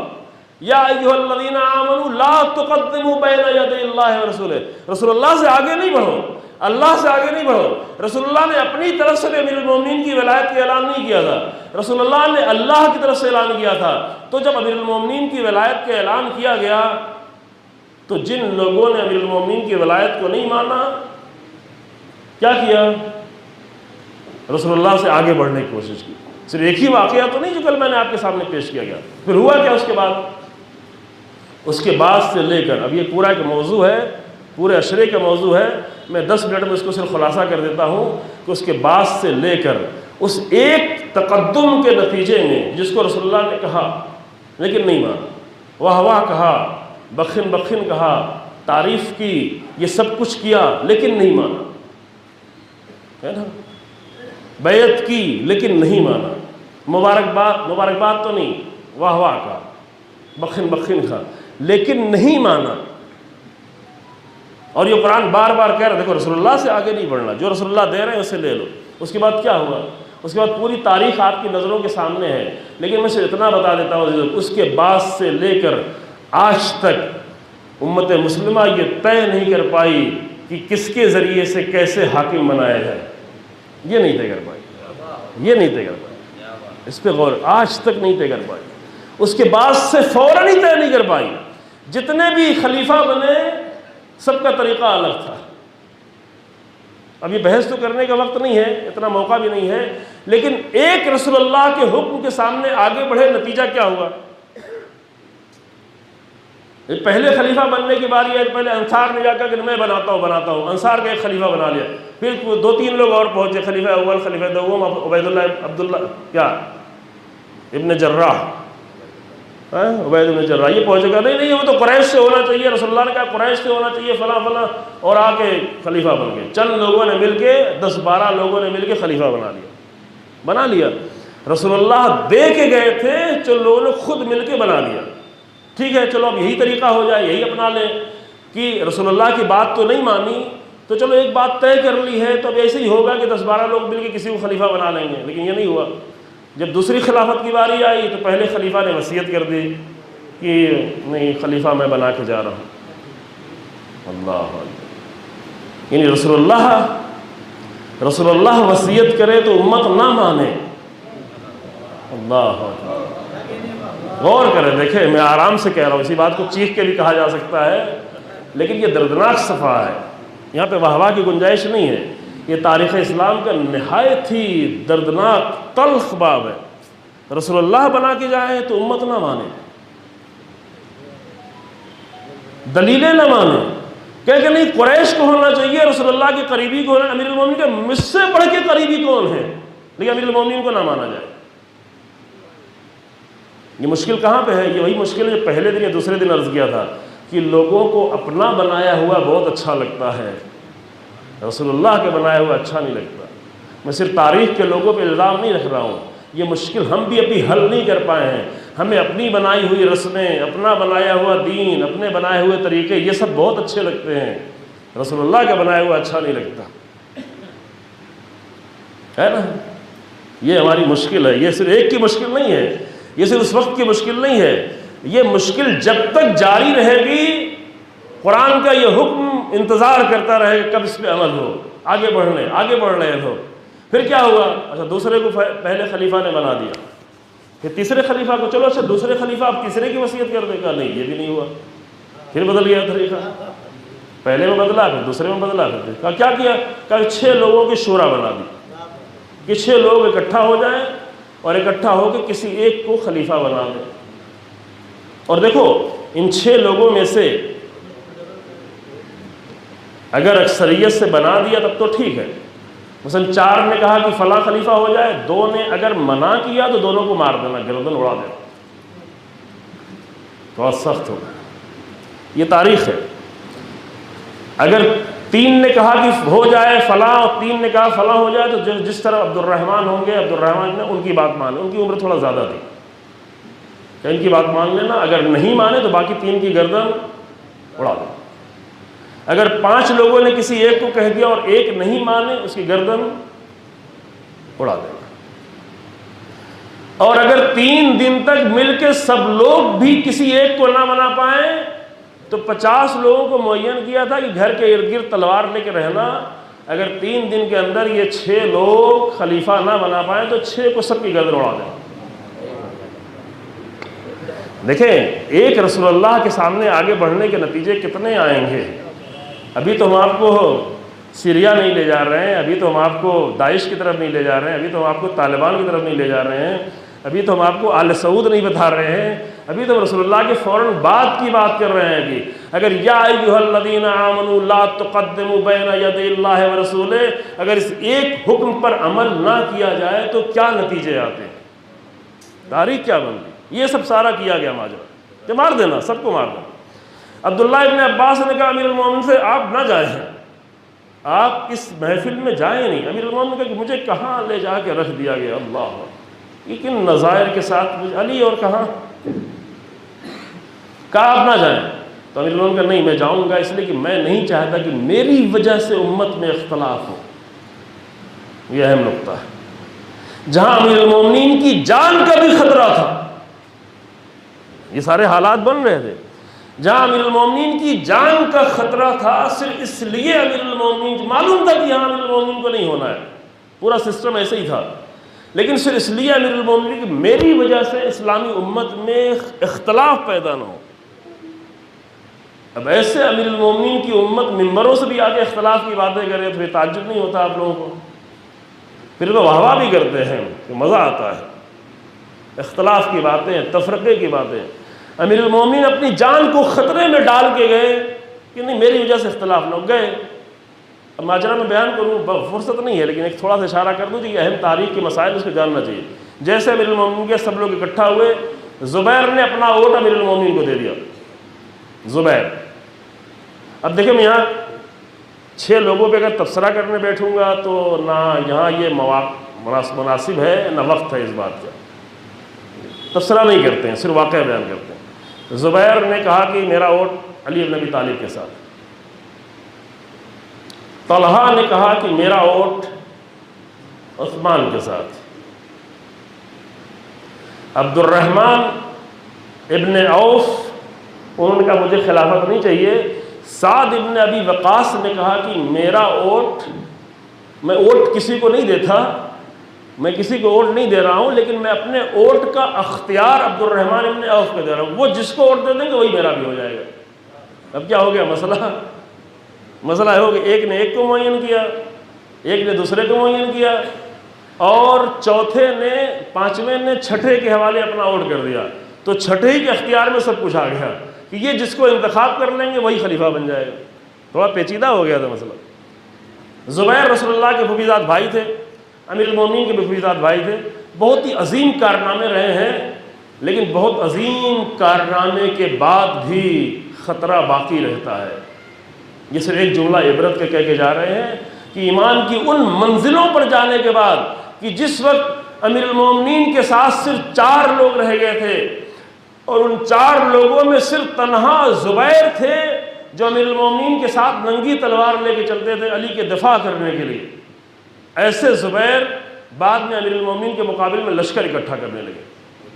یا ایھا الذین آمنوا لا تقدموا بین یدی اللہ ورسولہ، رسول اللہ سے آگے نہیں بڑھو، اللہ سے آگے نہیں بڑھو۔ رسول اللہ نے اپنی طرف سے امیر المومنین کی ولایت کا اعلان نہیں کیا تھا، رسول اللہ نے اللہ کی طرف سے اعلان کیا تھا۔ تو جب امیر المومنین کی ولایت کا اعلان کیا گیا تو جن لوگوں نے امیر المومنین کی ولایت کو نہیں مانا، کیا کیا؟ رسول اللہ سے آگے بڑھنے کی کوشش کی۔ صرف ایک ہی واقعہ تو نہیں جو کل میں نے آپ کے سامنے پیش کیا گیا، پھر ہوا کیا اس کے بعد؟ اس کے بعد سے لے کر اب یہ پورا ایک موضوع ہے، پورے عشرے کا موضوع ہے، میں 10 منٹ میں اس کو صرف خلاصہ کر دیتا ہوں کہ اس کے بعد سے لے کر اس ایک تقدم کے نتیجے میں جس کو رسول اللہ نے کہا لیکن نہیں مانا، واہ واہ کہا، بخن بخن کہا، تعریف کی، یہ سب کچھ کیا لیکن نہیں مانا، ہے نا، بیعت کی لیکن نہیں مانا، مبارکباد تو نہیں، واہ واہ کہا، بخن بخن کہا، لیکن نہیں مانا۔ اور یہ قرآن بار بار کہہ رہا ہے دیکھو رسول اللہ سے آگے نہیں بڑھنا، جو رسول اللہ دے رہے ہیں اسے لے لو۔ اس کے بعد کیا ہوا؟ اس کے بعد پوری تاریخ آپ کی نظروں کے سامنے ہے، لیکن میں صرف اتنا بتا دیتا ہوں، اس کے بعد سے لے کر آج تک امت مسلمہ یہ طے نہیں کر پائی کہ کس کے ذریعے سے کیسے حاکم بنایا جائے، یہ نہیں طے کر پائی، یہ نہیں طے کر پائی، اس پہ غور، آج تک نہیں طے کر پائی۔ اس کے بعد سے فوراً ہی طے نہیں کر پائی۔ جتنے بھی خلیفہ بنے سب کا طریقہ الگ تھا۔ اب یہ بحث تو کرنے کا وقت نہیں ہے، اتنا موقع بھی نہیں ہے، لیکن ایک رسول اللہ کے حکم کے سامنے آگے بڑھے، نتیجہ کیا ہوا؟ پہلے خلیفہ بننے کی باری ہے، پہلے انصار نے جا کر کہ میں بناتا ہوں، انصار کا ایک خلیفہ بنا لیا، پھر 2-3 لوگ اور پہنچے، خلیفہ اول، خلیفہ دوم، عبید اللہ عبداللہ کیا ابن جراح، عبید ابن جراح، یہ پہنچے گا نہیں وہ تو قریش سے ہونا چاہیے، رسول اللہ نے کہا قریش سے ہونا چاہیے، فلاں فلاں، اور آ کے خلیفہ بن گئے۔ چند لوگوں نے مل کے 10-12 لوگوں نے مل کے خلیفہ بنا لیا۔ رسول اللہ دے کے گئے تھے، چند لوگوں نے خود مل کے بنا لیا۔ ٹھیک ہے چلو اب یہی طریقہ ہو جائے، یہی اپنا لیں کہ رسول اللہ کی بات تو نہیں مانی تو چلو ایک بات طے کر لی ہے تو اب ایسے ہی ہوگا کہ 10-12 لوگ مل کے کسی کو خلیفہ بنا لیں گے، لیکن یہ نہیں ہوا۔ جب دوسری خلافت کی باری آئی تو پہلے خلیفہ نے وصیت کر دی کہ نہیں خلیفہ میں بنا کے جا رہا ہوں۔ اللہ یعنی رسول اللہ وصیت کرے تو امت نہ مانے۔ اللہ غور کریں، دیکھیں میں آرام سے کہہ رہا ہوں، اسی بات کو چیخ کے بھی کہا جا سکتا ہے، لیکن یہ دردناک صفحہ ہے، یہاں پہ واہ کی گنجائش نہیں ہے۔ یہ تاریخ اسلام کا نہایت ہی دردناک تلخ باب ہے۔ رسول اللہ بنا کے جائے تو امت نہ مانے، دلیلیں نہ مانے، کہ نہیں قریش کو ہونا چاہیے، رسول اللہ کے قریبی کو ہونا، امیر المومنین کے مجھ سے بڑھ کے قریبی کون ہے، لیکن امیر المومنین کو نہ مانا جائے۔ یہ مشکل کہاں پہ ہے؟ یہ وہی مشکل ہے جو پہلے دن یا دوسرے دن عرض کیا تھا کہ لوگوں کو اپنا بنایا ہوا بہت اچھا لگتا ہے، رسول اللہ کے بنایا ہوا اچھا نہیں لگتا۔ میں صرف تاریخ کے لوگوں پہ الزام نہیں رکھ رہا ہوں، یہ مشکل ہم بھی ابھی حل نہیں کر پائے ہیں۔ ہمیں اپنی بنائی ہوئی رسمیں، اپنا بنایا ہوا دین، اپنے بنائے ہوئے طریقے، یہ سب بہت اچھے لگتے ہیں، رسول اللہ کا بنایا ہوا اچھا نہیں لگتا ہے نا۔ یہ ہماری مشکل ہے، یہ صرف ایک کی مشکل نہیں ہے، یہ صرف اس وقت کی مشکل نہیں ہے، یہ مشکل جب تک جاری رہے گی، قرآن کا یہ حکم انتظار کرتا رہے گا کب اس پہ عمل ہو، آگے بڑھ رہے ہو۔ پھر کیا ہوا؟ اچھا دوسرے کو پہلے خلیفہ نے بنا دیا، پھر تیسرے خلیفہ کو، چلو اچھا دوسرے خلیفہ اب تیسرے کی وصیت کر دے گا، نہیں یہ بھی نہیں ہوا، پھر بدل گیا طریقہ، پہلے میں بدلا پھر دوسرے میں بدلا، پھر کیا کیا؟ کہ 6 لوگوں کی شورا بنا دی کہ 6 لوگ اکٹھا ہو جائیں اور اکٹھا ہو کے کسی ایک کو خلیفہ بنا دیں۔ اور دیکھو ان 6 لوگوں میں سے اگر اکثریت سے بنا دیا تب تو ٹھیک ہے، مثلا 4 نے کہا کہ فلاں خلیفہ ہو جائے، 2 نے اگر منع کیا تو دونوں کو مار دینا، گردن اڑا دینا، بہت سخت ہوگا، یہ تاریخ ہے۔ اگر 3 نے کہا کہ ہو جائے فلاں اور 3 نے کہا فلاں ہو جائے تو جس طرح عبد الرحمن ہوں گے، عبد الرحمن نے ان کی بات مان لیں، ان کی عمر تھوڑا زیادہ تھی کہ ان کی بات مان لینا، اگر نہیں مانے تو باقی 3 کی گردن اڑا دیں۔ اگر 5 لوگوں نے کسی ایک کو کہہ دیا اور ایک نہیں مانے اس کی گردن اڑا دینا۔ اور اگر 3 دن تک مل کے سب لوگ بھی کسی ایک کو نہ منا پائیں تو 50 لوگوں کو معین کیا تھا کہ گھر کے ارد گرد تلوار لے کے رہنا، اگر 3 دن کے اندر یہ 6 لوگ خلیفہ نہ بنا پائیں تو 6 کو سب کی گردن اڑا دیں۔ دیکھیں ایک رسول اللہ کے سامنے آگے بڑھنے کے نتیجے کتنے آئیں گے۔ ابھی تو ہم آپ کو سیریا نہیں لے جا رہے ہیں، ابھی تو ہم آپ کو داعش کی طرف نہیں لے جا رہے ہیں، ابھی تو ہم آپ کو طالبان کی طرف نہیں لے جا رہے ہیں، ابھی تو ہم آپ کو آل سعود نہیں بتا رہے ہیں، ابھی تو ہم رسول اللہ کے فوراً بعد کی بات کر رہے ہیں کہ اگر یا ایھا الذین آمنوا لا تقدموا بین یدی اللہ ورسولہ، اگر اس ایک حکم پر عمل نہ کیا جائے تو کیا نتیجے آتے ہیں، تاریخ کیا بن گئی۔ یہ سب سارا کیا گیا ماجرا کہ مار دینا، سب کو مار دینا۔ عبداللہ ابن عباس نے کہا امیر المومنین سے آپ نہ جائیں، آپ اس محفل میں جائیں نہیں۔ امیر المومنین نے کہا کہ مجھے کہاں لے جا کے رکھ دیا گیا، اللہ یہ کن نظائر کے ساتھ، علی اور کہاں، کہا آپ نہ جائیں۔ تو امیر المومنین کا نہیں، میں جاؤں گا اس لیے کہ میں نہیں چاہتا کہ میری وجہ سے امت میں اختلاف ہو۔ یہ اہم نقطہ ہے، جہاں امیر المومنین کی جان کا بھی خطرہ تھا، یہ سارے حالات بن رہے تھے، جہاں امیر المومنین کی جان کا خطرہ تھا، صرف اس لیے امیر المومنین معلوم تھا کہ یہاں امیر المومنین کو نہیں ہونا ہے، پورا سسٹم ایسے ہی تھا، لیکن صرف اس لیے امیر المومنین کہ میری وجہ سے اسلامی امت میں اختلاف پیدا نہ ہو۔ اب ایسے امیر المومنین کی امت ممبروں سے بھی آگے اختلاف کی باتیں کرے تو یہ تعجب نہیں ہوتا آپ لوگوں کو؟ پھر تو واہ بھی کرتے ہیں کہ مزہ آتا ہے، اختلاف کی باتیں، تفرقے کی باتیں۔ امیر المومنین اپنی جان کو خطرے میں ڈال کے گئے کہ نہیں میری وجہ سے اختلاف نہ ہو، گئے۔ اب ماجرا میں بیان کروں، فرصت نہیں ہے، لیکن ایک تھوڑا سا اشارہ کر دوں کہ یہ اہم تاریخ کے مسائل اس کو جاننا چاہیے۔ جیسے امیر المومنین کے سب لوگ اکٹھا ہوئے، زبیر نے اپنا ووٹ امیر المومنین کو دے دیا، زبیر۔ اب دیکھیں میں یہاں 6 لوگوں پہ اگر تبصرہ کرنے بیٹھوں گا تو نہ یہاں یہ مناسب ہے نہ وقت ہے اس بات کا، تبصرہ نہیں کرتے ہیں، صرف واقعہ بیان کرتے ہیں۔ زبیر نے کہا کہ میرا ووٹ علی بن ابی طالب کے ساتھ، طلحہ نے کہا کہ میرا ووٹ عثمان کے ساتھ، عبد الرحمن ابن عوف انہوں نے کہا مجھے خلافت نہیں چاہیے، سعد ابن ابی وقاص نے کہا کہ میرا ووٹ، میں ووٹ کسی کو نہیں دیتا، میں کسی کو ووٹ نہیں دے رہا ہوں، لیکن میں اپنے ووٹ کا اختیار عبد الرحمن ابن عوف کو دے رہا ہوں، وہ جس کو ووٹ دے دیں گے وہی میرا بھی ہو جائے گا۔ اب کیا ہو گیا مسئلہ ہو کہ ایک نے ایک کو معین کیا، ایک نے دوسرے کو معین کیا، اور چوتھے نے، پانچویں نے چھٹے کے حوالے اپنا ووٹ کر دیا، تو چھٹے ہی کے اختیار میں سب کچھ آ گیا کہ یہ جس کو انتخاب کر لیں گے وہی خلیفہ بن جائے گا۔ تھوڑا پیچیدہ ہو گیا تھا مسئلہ۔ زبیر رسول اللہ کے پھوپھیزاد بھائی تھے، امیر المومنین کے پھوپھیزاد بھائی تھے، بہت ہی عظیم کارنامے رہے ہیں، لیکن بہت عظیم کارنامے کے بعد بھی خطرہ باقی رہتا ہے۔ یہ صرف ایک جملہ عبرت کے کہہ کے جا رہے ہیں کہ ایمان کی ان منزلوں پر جانے کے بعد کہ جس وقت امیر المومنین کے ساتھ صرف 4 لوگ رہ گئے تھے، اور ان 4 لوگوں میں صرف تنہا زبیر تھے جو امیر المومنین کے ساتھ ننگی تلوار لے کے چلتے تھے علی کے دفاع کرنے کے لیے، ایسے زبیر بعد میں امیر المومنین کے مقابل میں لشکر اکٹھا کرنے لگے۔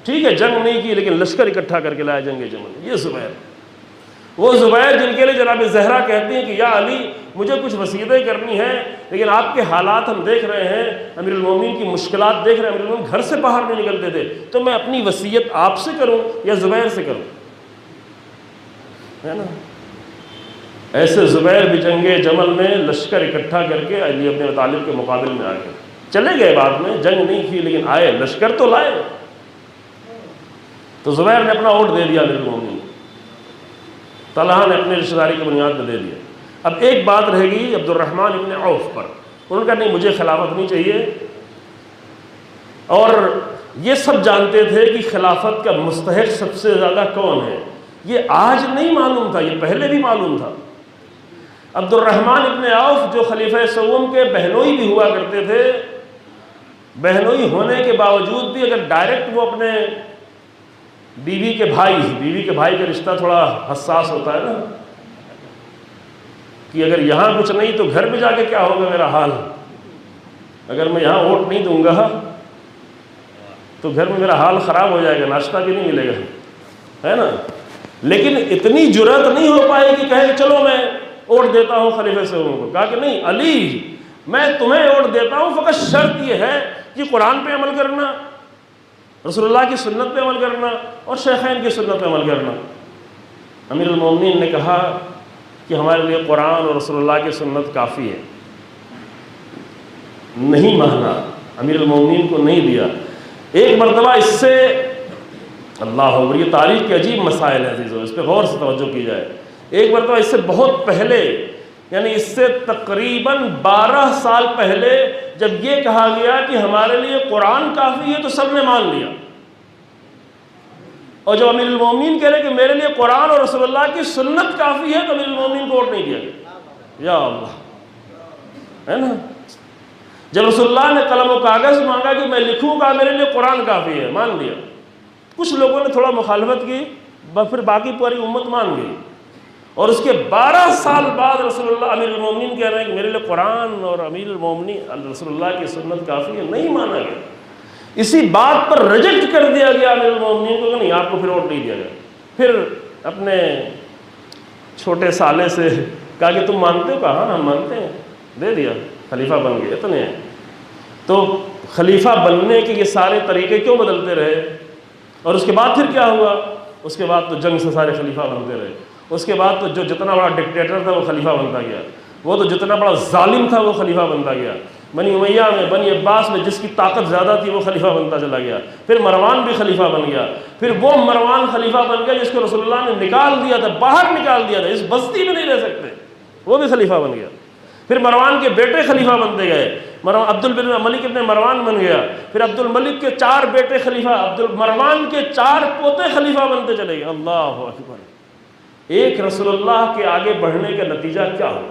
ٹھیک ہے جنگ نہیں کی لیکن لشکر اکٹھا کر کے لایا جنگ جمل۔ یہ زبیر، وہ زبیر جن کے لیے جناب زہرا کہتی ہیں کہ یا علی مجھے کچھ وصیتیں کرنی ہیں، لیکن آپ کے حالات ہم دیکھ رہے ہیں، امیر المومنین کی مشکلات دیکھ رہے ہیں، امیر المومنین گھر سے باہر نہیں نکلتے تھے، تو میں اپنی وصیت آپ سے کروں یا زبیر سے کروں، ہے نا؟ ایسے زبیر بھی جنگ جمل میں لشکر اکٹھا کر کے علی ابن ابی طالب کے مقابل میں آ گئے، چلے گئے، بعد میں جنگ نہیں کی لیکن آئے، لشکر تو لائے۔ تو زبیر نے اپنا ووٹ دے دیا امیر المومنین، طلحہ نے اپنی رشتہ داری کی بنیاد پہ دے دیا۔ اب ایک بات رہ گئی عبد الرحمن ابن عوف پر، انہوں نے کہا نہیں مجھے خلافت نہیں چاہیے، اور یہ سب جانتے تھے کہ خلافت کا مستحق سب سے زیادہ کون ہے، یہ آج نہیں معلوم تھا، یہ پہلے بھی معلوم تھا۔ عبد الرحمن ابن عوف جو خلیفہ سوم کے بہنوئی بھی ہوا کرتے تھے، بہنوئی ہونے کے باوجود بھی اگر ڈائریکٹ وہ اپنے بیوی کے بھائی کا رشتہ تھوڑا حساس ہوتا ہے نا، کہ اگر یہاں کچھ نہیں تو گھر میں جا کے کیا ہوگا میرا حال، اگر میں یہاں ووٹ نہیں دوں گا تو گھر میں میرا حال خراب ہو جائے گا، ناشتہ بھی نہیں ملے گا، ہے نا؟ لیکن اتنی جرأت نہیں ہو پائے کہ کہے چلو میں ووٹ دیتا ہوں خلیفہ سوم کو، کہا کہ نہیں علی میں تمہیں ووٹ دیتا ہوں، فقط شرط یہ ہے کہ قرآن پہ عمل کرنا، رسول اللہ کی سنت پہ عمل کرنا اور شیخین کی سنت پہ عمل کرنا۔ امیر المومنین نے کہا کہ ہمارے لیے قرآن اور رسول اللہ کی سنت کافی ہے، نہیں مانا، امیر المومنین کو نہیں دیا۔ ایک مرتبہ اس سے اللہ اکبر، یہ تاریخ کے عجیب مسائل ہیں عزیزو، اس پہ غور سے توجہ کی جائے۔ ایک مرتبہ اس سے بہت پہلے، یعنی اس سے تقریباً 12 سال پہلے جب یہ کہا گیا کہ ہمارے لیے قرآن کافی ہے تو سب نے مان لیا، اور جب امیر المومنین کہہ رہے کہ میرے لیے قرآن اور رسول اللہ کی سنت کافی ہے تو امیر المومنین کو ووٹ نہیں دیا گیا۔ یا اللہ، ہے نا؟ جب رسول اللہ نے قلم و کاغذ مانگا کہ میں لکھوں گا، میرے لیے قرآن کافی ہے، مان لیا۔ کچھ لوگوں نے تھوڑا مخالفت کی، پھر باقی پوری امت مان گئی۔ اور اس کے 12 سال بعد رسول اللہ امیر المومنین کہہ رہے ہیں کہ میرے لیے قرآن اور امیر المومنین رسول اللہ کی سنت کافی ہے، نہیں مانا گیا۔ اسی بات پر ریجیکٹ کر دیا گیا امیر المومنین کو کہ نہیں، آپ کو پھر ووٹ نہیں دیا گیا۔ پھر اپنے چھوٹے سالے سے کہا کہ تم مانتے ہو؟ کہا ہاں ہم مانتے ہیں، دے دیا، خلیفہ بن گئے، اتنے ہیں۔ تو خلیفہ بننے کے یہ سارے طریقے کیوں بدلتے رہے؟ اور اس کے بعد پھر کیا ہوا؟ اس کے بعد تو جنگ سے سارے خلیفہ بنتے رہے۔ اس کے بعد تو جو جتنا بڑا ڈکٹیٹر تھا وہ خلیفہ بنتا گیا، وہ تو جتنا بڑا ظالم تھا وہ خلیفہ بنتا گیا۔ بنی امیہ میں، بنی عباس میں جس کی طاقت زیادہ تھی وہ خلیفہ بنتا چلا گیا۔ پھر مروان بھی خلیفہ بن گیا، پھر وہ مروان خلیفہ بن گیا جس کو رسول اللہ نے نکال دیا تھا، باہر نکال دیا تھا، اس بستی میں نہیں رہ سکتے، وہ بھی خلیفہ بن گیا۔ پھر مروان کے بیٹے خلیفہ بنتے گئے، عبد الملک ابن مروان بن گیا، پھر عبد الملک کے 4 بیٹے خلیفہ، مروان کے 4 پوتے خلیفہ بنتے چلے گئے۔ اللہ اکبر! ایک رسول اللہ کے آگے بڑھنے کا نتیجہ کیا ہو؟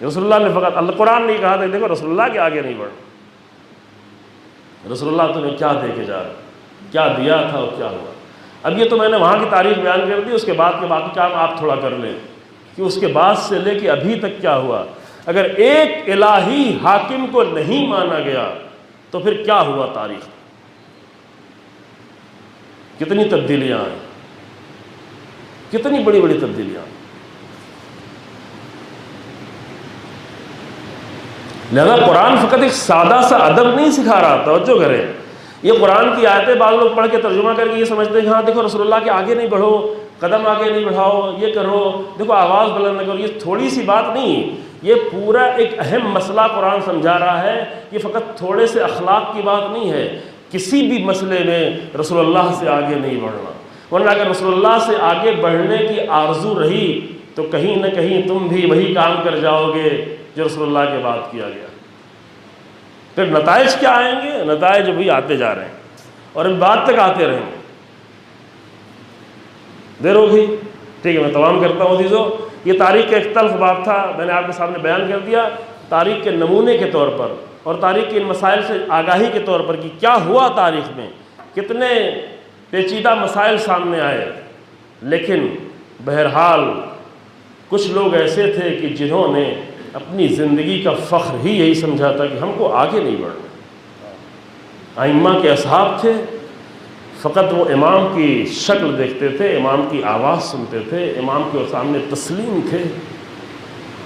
رسول اللہ نے فقط قرآن نہیں کہا تھا دیکھو رسول اللہ کے آگے نہیں بڑھ، رسول اللہ تمہیں کیا دے کے جا رہا، کیا دیا تھا اور کیا ہوا۔ اب یہ تو میں نے وہاں کی تاریخ بیان کر دی، اس کے بعد کے باقی کام آپ تھوڑا کر لیں کہ اس کے بعد سے لے کے ابھی تک کیا ہوا۔ اگر ایک الہی حاکم کو نہیں مانا گیا تو پھر کیا ہوا تاریخ؟ کتنی تبدیلیاں آئیں، کتنی بڑی بڑی تبدیلیاں۔ لہذا قرآن فقط ایک سادہ سا ادب نہیں سکھا رہا، توجہ کریں۔ یہ قرآن کی آیتیں بعض لوگ پڑھ کے ترجمہ کر کے یہ سمجھتے ہیں کہ ہاں دیکھو رسول اللہ کے آگے نہیں بڑھو، قدم آگے نہیں بڑھاؤ، یہ کرو، دیکھو آواز بلند نہ کرو۔ یہ تھوڑی سی بات نہیں، یہ پورا ایک اہم مسئلہ قرآن سمجھا رہا ہے۔ یہ فقط تھوڑے سے اخلاق کی بات نہیں ہے، کسی بھی مسئلے میں رسول اللہ سے آگے نہیں بڑھنا، ورنہ اگر رسول اللہ سے آگے بڑھنے کی آرزو رہی تو کہیں نہ کہیں تم بھی وہی کام کر جاؤ گے جو رسول اللہ کے بعد کیا گیا۔ پھر نتائج کیا آئیں گے؟ نتائج ابھی آتے جا رہے ہیں اور ان بعد تک آتے رہیں گے۔ دیر ہو گئی، ٹھیک ہے میں تمام کرتا ہوں عزیزو۔ یہ تاریخ کا ایک تلخ باب تھا، میں نے آپ کے سامنے بیان کر دیا تاریخ کے نمونے کے طور پر اور تاریخ کے ان مسائل سے آگاہی کے طور پر کہ کیا ہوا تاریخ میں، کتنے پیچیدہ مسائل سامنے آئے۔ لیکن بہرحال کچھ لوگ ایسے تھے کہ جنہوں نے اپنی زندگی کا فخر ہی یہی سمجھا تھا کہ ہم کو آگے نہیں بڑھنا۔ ائمہ کے اصحاب تھے، فقط وہ امام کی شکل دیکھتے تھے، امام کی آواز سنتے تھے، امام کے سامنے تسلیم تھے،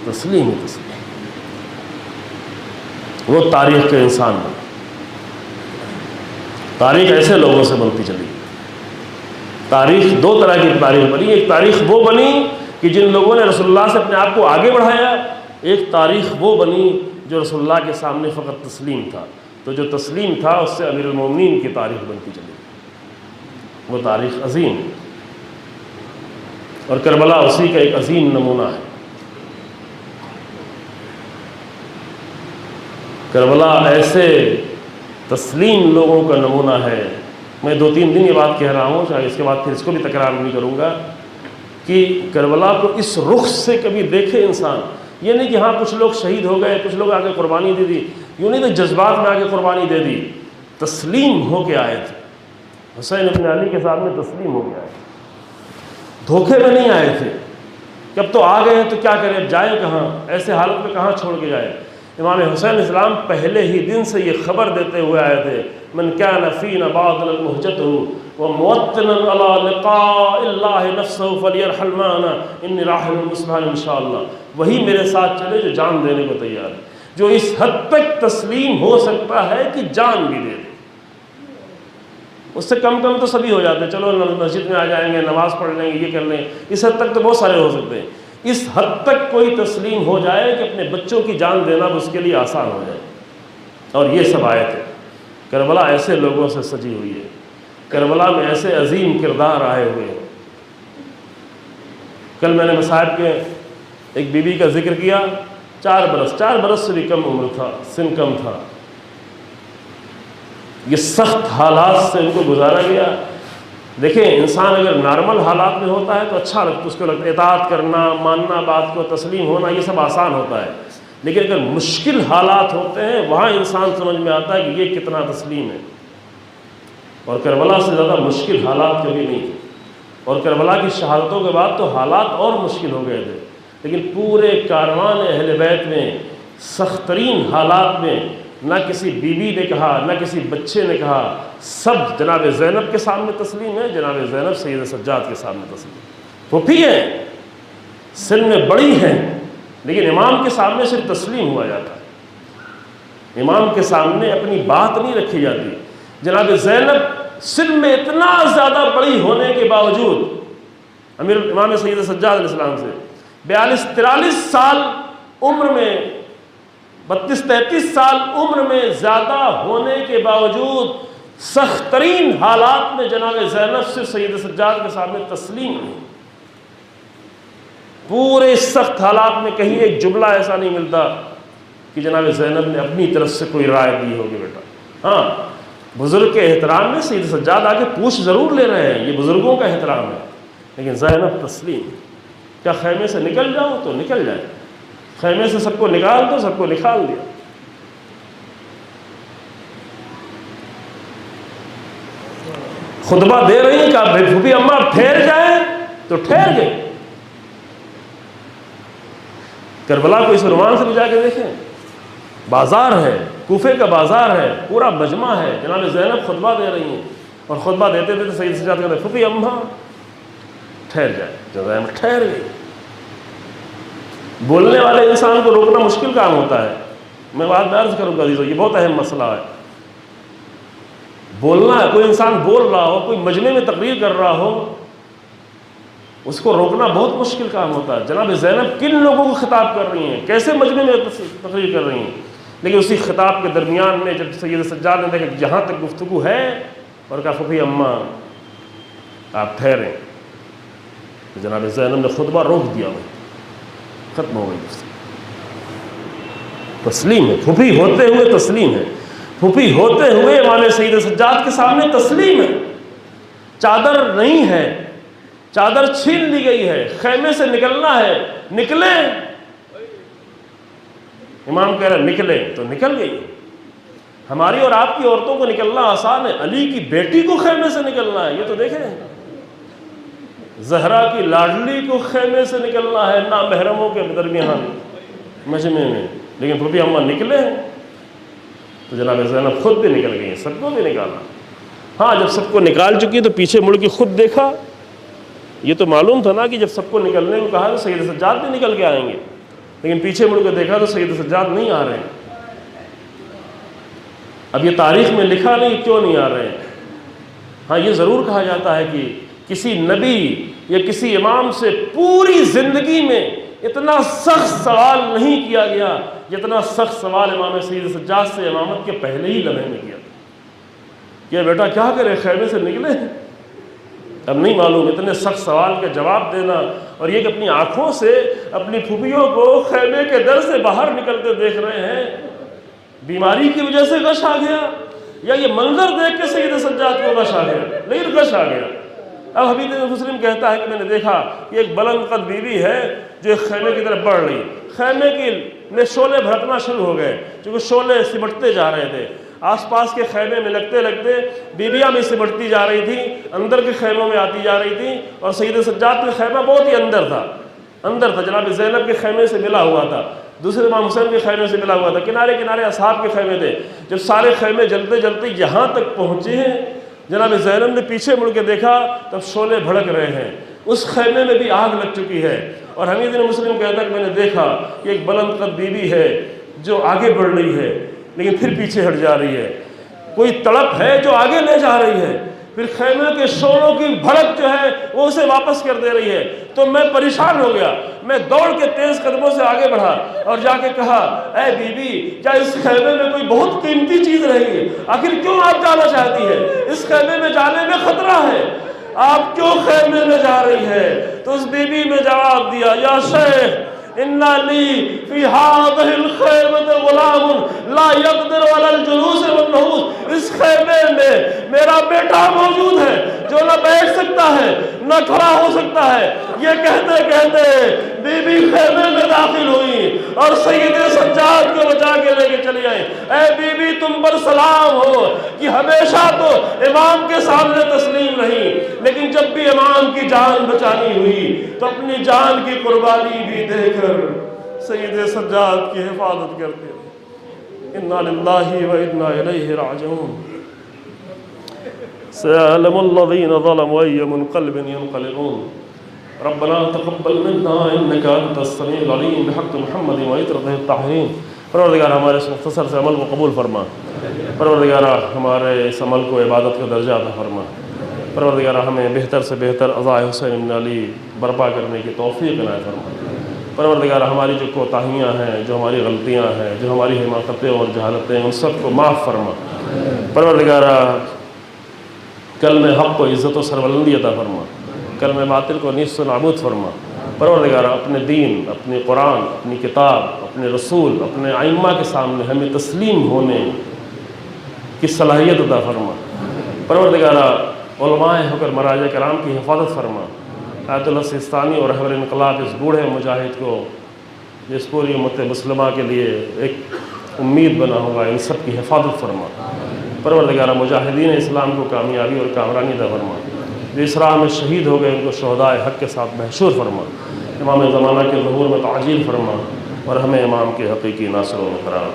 تسلیم تسلیم۔ وہ تاریخ کے انسان بنے۔ تاریخ ایسے لوگوں سے بنتی چلی۔ تاریخ 2 طرح کی تاریخ بنی، ایک تاریخ وہ بنی کہ جن لوگوں نے رسول اللہ سے اپنے آپ کو آگے بڑھایا، ایک تاریخ وہ بنی جو رسول اللہ کے سامنے فقط تسلیم تھا۔ تو جو تسلیم تھا اس سے امیر المومنین کی تاریخ بنتی چلی، وہ تاریخ عظیم، اور کربلا اسی کا ایک عظیم نمونہ ہے۔ کربلا ایسے تسلیم لوگوں کا نمونہ ہے۔ میں 2-3 دن یہ بات کہہ رہا ہوں، شاید اس کے بعد پھر اس کو بھی تکرار نہیں کروں گا، کہ کربلا کو اس رخ سے کبھی دیکھے انسان۔ یہ نہیں کہ ہاں کچھ لوگ شہید ہو گئے، کچھ لوگ آگے قربانی دے دی، یوں نہیں تو جذبات میں آگے قربانی دے دی، تسلیم ہو کے آئے تھے۔ حسین ابن علی کے ساتھ میں تسلیم ہو کے آئے، دھوکے میں نہیں آئے تھے کہ اب تو آ گئے تو کیا کریں، جائیں کہاں، ایسے حالت میں کہاں چھوڑ کے جائیں۔ امام حسین اسلام پہلے ہی دن سے یہ خبر دیتے ہوئے آئے تھے، من کان فینا بعد مہجته وموطنا علی لقاء اللہ نفسہ فلیرحل معنا انی راحل مصبحا انشاءاللہ۔ وہی میرے ساتھ چلے جو جان دینے کو تیار ہے، جو اس حد تک تسلیم ہو سکتا ہے کہ جان بھی دے دے۔ اس سے کم تو سبھی ہو جاتے ہیں، چلو مسجد میں آ جائیں گے، نماز پڑھ لیں گے، یہ کر لیں، اس حد تک تو بہت سارے ہو سکتے ہیں۔ اس حد تک کوئی تسلیم ہو جائے کہ اپنے بچوں کی جان دینا اس کے لیے آسان ہو جائے، اور یہ سب آیت ہے۔ کربلا ایسے لوگوں سے سجی ہوئی ہے، کربلا میں ایسے عظیم کردار آئے ہوئے ہیں۔ کل میں نے مصائب کے ایک بی بی کا ذکر کیا، 4 برس سے بھی کم عمر تھا، سن کم تھا۔ یہ سخت حالات سے ان کو گزارا گیا۔ دیکھیں انسان اگر نارمل حالات میں ہوتا ہے تو اچھا لگتا، اس کو لگتا ہے اطاعت کرنا، ماننا بات کو، تسلیم ہونا، یہ سب آسان ہوتا ہے۔ لیکن اگر مشکل حالات ہوتے ہیں وہاں انسان سمجھ میں آتا ہے کہ یہ کتنا تسلیم ہے۔ اور کربلا سے زیادہ مشکل حالات کبھی نہیں تھے۔ اور کربلا کی شہادتوں کے بعد تو حالات اور مشکل ہو گئے تھے، لیکن پورے کاروان اہل بیت میں سخت ترین حالات میں نہ کسی بیوی نے کہا، نہ کسی بچے نے کہا، سب جناب زینب کے سامنے تسلیم ہے، جناب زینب سید سجاد کے سامنے تسلیم، پھوپھی ہیں، سن میں بڑی ہیں، لیکن امام کے سامنے صرف تسلیم ہوا جاتا ہے، امام کے سامنے اپنی بات نہیں رکھی جاتی۔ جناب زینب سن میں اتنا زیادہ بڑی ہونے کے باوجود امیر امام سید سجاد علیہ السلام سے 42-43 سال عمر میں، 32-33 سال عمر میں زیادہ ہونے کے باوجود سخت ترین حالات میں جناب زینب سے سید سجاد کے سامنے تسلیم نہیں۔ پورے سخت حالات میں کہیں ایک جملہ ایسا نہیں ملتا کہ جناب زینب نے اپنی طرف سے کوئی رائے دی ہوگی بیٹا۔ ہاں، بزرگ کے احترام میں سید سجاد آگے پوچھ ضرور لے رہے ہیں، یہ بزرگوں کا احترام ہے، لیکن زینب تسلیم۔ کیا خیمے سے نکل جاؤ تو نکل جائے، خیمے سے سب کو نکال دو، سب کو نکال دیا۔ خطبہ دے رہی ہیں کہ پھوپھی اماں ٹھہر جائیں تو ٹھہر گئے۔ کربلا کو اس عنوان سے بھی جا کے دیکھیں، بازار ہے، کوفے کا بازار ہے، پورا مجمع ہے، جناب زینب خطبہ دے رہی ہیں، اور خطبہ دیتے دیتے سید سجاد کہتے ہیں پھوپھی اماں ٹھہر جائے، جو زینب ٹھہر گئی۔ بولنے والے انسان کو روکنا مشکل کام ہوتا ہے، میں بات میں عرض کروں گا عزیزو، یہ بہت اہم مسئلہ ہے۔ بولنا ہے، کوئی انسان بول رہا ہو، کوئی مجمع میں تقریر کر رہا ہو، اس کو روکنا بہت مشکل کام ہوتا ہے۔ جناب زینب کن لوگوں کو خطاب کر رہی ہیں، کیسے مجمع میں تقریر کر رہی ہیں، لیکن اسی خطاب کے درمیان میں جب سید سجاد نے دیکھا کہ جہاں تک گفتگو ہے، اور کہا پھوپھی اماں آپ ٹھہریں، تو جناب زینب نے خطبہ روک دیا، ختم ہو گئی۔ تسلیم ہے، پھوپھی ہوتے ہوئے تسلیم ہے، پھوپھی ہوتے ہوئے امام سید سجاد کے سامنے تسلیم ہے۔ چادر نہیں ہے، چادر چھین لی گئی ہے، خیمے سے نکلنا ہے، نکلیں۔ امام کہہ رہے ہیں نکلیں، تو نکل گئی۔ ہماری اور آپ کی عورتوں کو نکلنا آسان ہے، علی کی بیٹی کو خیمے سے نکلنا ہے، یہ تو دیکھیں، زہرا کی لاڈلی کو خیمے سے نکلنا ہے، نامحرموں کے درمیان مجمع میں، لیکن پھوپھی اماں نکلے ہیں، تو جناب زینب خود بھی نکل گئی ہیں، سب کو بھی نکالا۔ ہاں، جب سب کو نکال چکی تو پیچھے مڑ کے خود دیکھا، یہ تو معلوم تھا نا کہ جب سب کو نکلنے کو کہا تو سید سجاد بھی نکل کے آئیں گے، لیکن پیچھے مڑ کے دیکھا تو سید سجاد نہیں آ رہے ہیں۔ اب یہ تاریخ میں لکھا نہیں کیوں نہیں آ رہے ہیں۔ ہاں، یہ ضرور کہا جاتا ہے کہ کسی نبی یا کسی امام سے پوری زندگی میں اتنا سخت سوال نہیں کیا گیا جتنا سخت سوال امام سید سجاد سے امامت کے پہلے ہی لمحے میں کیا تھا کہ بیٹا کیا کرے، خیمے سے نکلے؟ اب نہیں معلوم، اتنے سخت سوال کا جواب دینا، اور یہ کہ اپنی آنکھوں سے اپنی پھوپھیوں کو خیمے کے در سے باہر نکلتے دیکھ رہے ہیں، بیماری کی وجہ سے غش آ گیا یا یہ منظر دیکھ کے سید سجاد کو غش آ گیا؟ نہیں، غش آ گیا۔ اب حبیب مسلم کہتا ہے کہ میں نے دیکھا کہ ایک بلند قد بیوی ہے جو ایک خیمے کی طرف بڑھ رہی، خیمے کی میں شعلے بھڑکنا شروع ہو گئے، چونکہ شعلے سمٹتے جا رہے تھے، آس پاس کے خیمے میں لگتے لگتے بیویاں بھی سمٹتی جا رہی تھی، اندر کے خیموں میں آتی جا رہی تھی، اور سید سجاد کا خیمہ بہت ہی اندر تھا، جناب زینب کے خیمے سے ملا ہوا تھا، دوسرے امام حسین کے خیمے سے ملا ہوا تھا، کنارے کنارے اصحاب کے خیمے تھے۔ جب سارے خیمے جلتے جلتے یہاں تک پہنچے ہیں، جناب زینب نے پیچھے مڑ کے دیکھا تب شعلے بھڑک رہے ہیں، اس خیمے میں بھی آگ لگ چکی ہے، اور حمید بن مسلم کہتا ہے کہ میں نے دیکھا کہ ایک بلند قد بیوی ہے جو آگے بڑھ رہی ہے لیکن پھر پیچھے ہٹ جا رہی ہے، کوئی تڑپ ہے جو آگے لے جا رہی ہے، پھر خیمے کے شعلوں کی بھڑک جو ہے وہ اسے واپس کر دے رہی ہے۔ تو میں پریشان ہو گیا، میں دوڑ کے تیز قدموں سے آگے بڑھا اور جا کے کہا اے بی بی، کیا اس خیمے میں کوئی بہت قیمتی چیز رہی ہے؟ آخر کیوں آپ جانا چاہتی ہے؟ اس خیمے میں جانے میں خطرہ ہے، آپ کیوں خیمے میں جا رہی ہے؟ تو اس بی بی نے جواب دیا یا شیخ ان لی فی ہذہ الخیمہ غلام لا یقدر علی الجلوس والنہوض، اس خیمے میں میرا بیٹا موجود ہے جو نہ بیٹھ سکتا ہے نہ کھڑا ہو سکتا ہے، یہ کہتے کہتے بی بی خیمے میں داخل ہوئی اور سید سجاد کو بچا کے لے کے چلی آئی۔ اے بی بی تم پر سلام ہو کہ ہمیشہ تو امام کے سامنے تسلیم رہی، لیکن جب بھی امام کی جان بچانی ہوئی تو اپنی جان کی قربانی بھی دے کر سید سجاد کی حفاظت کرتے رہے۔ انا للہ و انا الیہ راجعون۔ سيعلم الذين ظلموا أي منقلب ينقلبون ربنا تقبل منا إنك أنت السميع العليم بحق محمد وعترته الطاهرين۔ پروردگار ہمارے اس مختصر سے عمل کو قبول فرما، پروردگار ہمارے اس عمل کو عبادت کا درجہ عطا فرما، پروردگار ہمیں بہتر سے بہتر عزائے حسین بن علی برپا کرنے کی توفیق عنایت فرما۔ پروردگار ہماری جو کوتاہیاں ہیں، جو ہماری غلطیاں ہیں، جو ہماری حماقتیں اور جہالتیں ہیں، ان سب کو معاف فرما۔ پروردگار کلمہ حق کو عزت و سربلندی عطا فرما، کلمہ باطل کو نیست و نابود فرما۔ پروردگار اپنے دین، اپنے قرآن، اپنی کتاب، اپنے رسول، اپنے ائمہ کے سامنے ہمیں تسلیم ہونے کی صلاحیت عطا فرما۔ پروردگار علماء حکر مراجع کرام کی حفاظت فرما۔ آیت اللہ سیستانی اور رہبر انقلاب اس بوڑھے مجاہد کو جس پوری امت مسلمہ کے لیے ایک امید بنا ہوگا، ان سب کی حفاظت فرما۔ پروردگار مجاہدین اسلام کو کامیابی اور کامرانی عطا فرما۔ جو اس راہ میں شہید ہو گئے ان کو شہداء حق کے ساتھ محشور فرما۔ امام زمانہ کے ظہور میں تعجیل فرما اور ہمیں امام کے حقیقی ناصر و مکرام۔